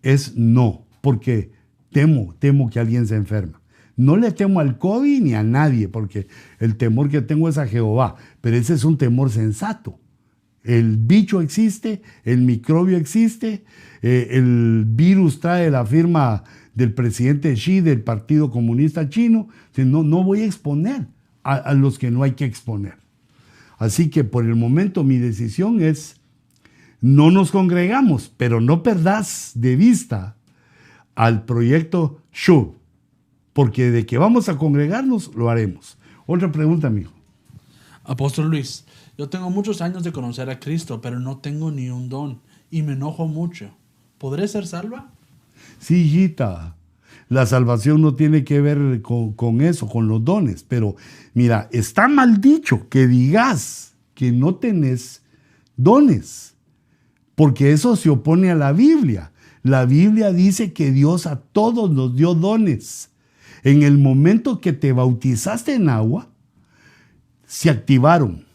es no, porque temo que alguien se enferma. No le temo al COVID ni a nadie, porque el temor que tengo es a Jehová, pero ese es un temor sensato. El bicho existe, el microbio existe, el virus trae la firma del presidente Xi del Partido Comunista Chino. No voy a exponer a los que no hay que exponer. Así que por el momento mi decisión es no nos congregamos, pero no perdás de vista al proyecto Shu, porque de que vamos a congregarnos, lo haremos. Otra pregunta, amigo. Apóstol Luis, yo tengo muchos años de conocer a Cristo, pero no tengo ni un don y me enojo mucho. ¿Podré ser salva? Sí, hijita. La salvación no tiene que ver con eso, con los dones. Pero mira, está mal dicho que digas que no tenés dones, porque eso se opone a la Biblia. La Biblia dice que Dios a todos nos dio dones. En el momento que te bautizaste en agua, se activaron.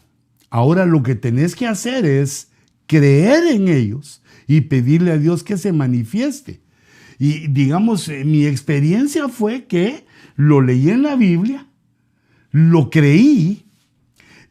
Ahora lo que tenés que hacer es creer en ellos y pedirle a Dios que se manifieste. Y digamos, mi experiencia fue que lo leí en la Biblia, lo creí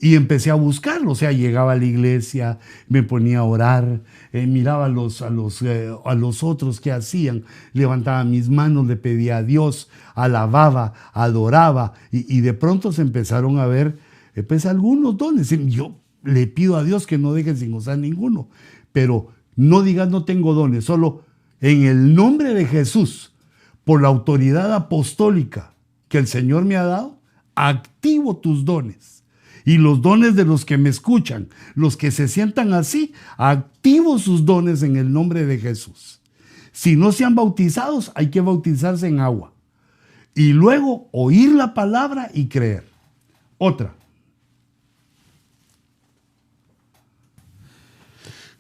y empecé a buscarlo. O sea, llegaba a la iglesia, me ponía a orar, miraba a los otros que hacían, levantaba mis manos, le pedía a Dios, alababa, adoraba y de pronto se empezaron a ver pues algunos dones. Yo le pido a Dios que no deje sin usar ninguno, pero no digas no tengo dones, solo en el nombre de Jesús, por la autoridad apostólica que el Señor me ha dado, activo tus dones. Y los dones de los que me escuchan, los que se sientan así, activo sus dones en el nombre de Jesús. Si no se han bautizados, hay que bautizarse en agua. Y luego oír la palabra y creer. Otra.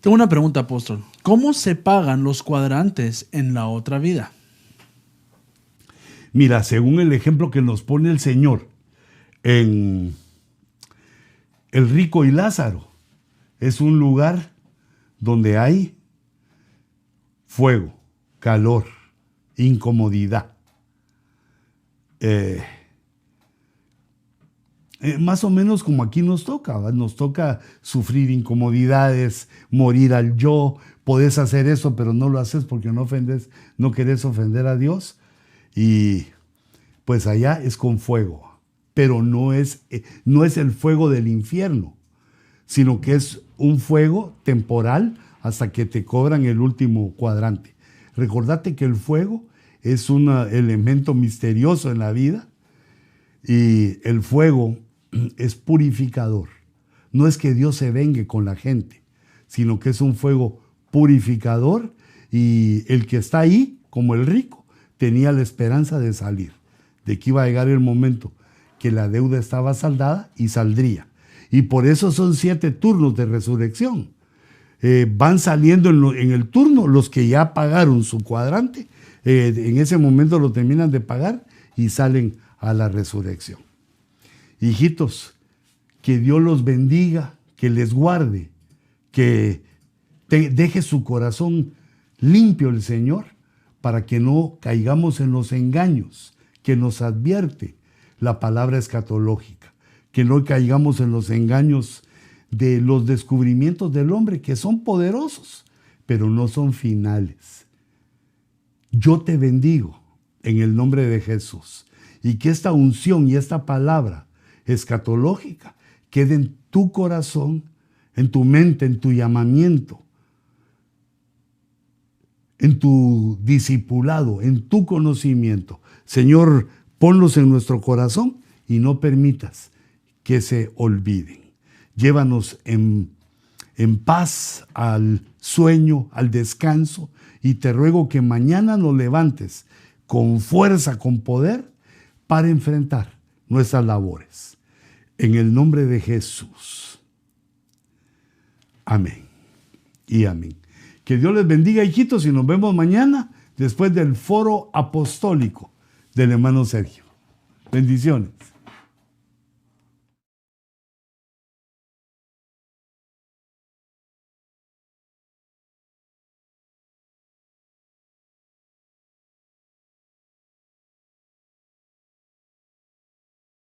Tengo una pregunta, apóstol. ¿Cómo se pagan los cuadrantes en la otra vida? Mira, según el ejemplo que nos pone el Señor en el rico y Lázaro, es un lugar donde hay fuego, calor, incomodidad. Más o menos como aquí nos toca, ¿va? Nos toca sufrir incomodidades, morir al yo. Podés hacer eso, pero no lo haces porque no querés ofender a Dios. Y pues allá es con fuego, pero no es el fuego del infierno, sino que es un fuego temporal hasta que te cobran el último cuadrante. Recordate que el fuego es un elemento misterioso en la vida y el fuego es purificador. No es que Dios se vengue con la gente, sino que es un fuego purificador Y el que está ahí, como el rico, tenía la esperanza de salir, de que iba a llegar el momento que la deuda estaba saldada y saldría. Y por eso son 7 turnos de resurrección. Van saliendo en el turno los que ya pagaron su cuadrante, en ese momento lo terminan de pagar y salen a la resurrección. Hijitos, que Dios los bendiga, que les guarde, que deje su corazón limpio el Señor, para que no caigamos en los engaños que nos advierte la palabra escatológica, que no caigamos en los engaños de los descubrimientos del hombre, que son poderosos, pero no son finales. Yo te bendigo en el nombre de Jesús, y que esta unción y esta palabra escatológica quede en tu corazón, en tu mente, en tu llamamiento, en tu discipulado, en tu conocimiento. Señor, ponlos en nuestro corazón y no permitas que se olviden. Llévanos en paz al sueño, al descanso, y te ruego que mañana nos levantes con fuerza, con poder, para enfrentar nuestras labores. En el nombre de Jesús. Amén y amén. Que Dios les bendiga, hijitos, y nos vemos mañana después del foro apostólico del hermano Sergio. Bendiciones.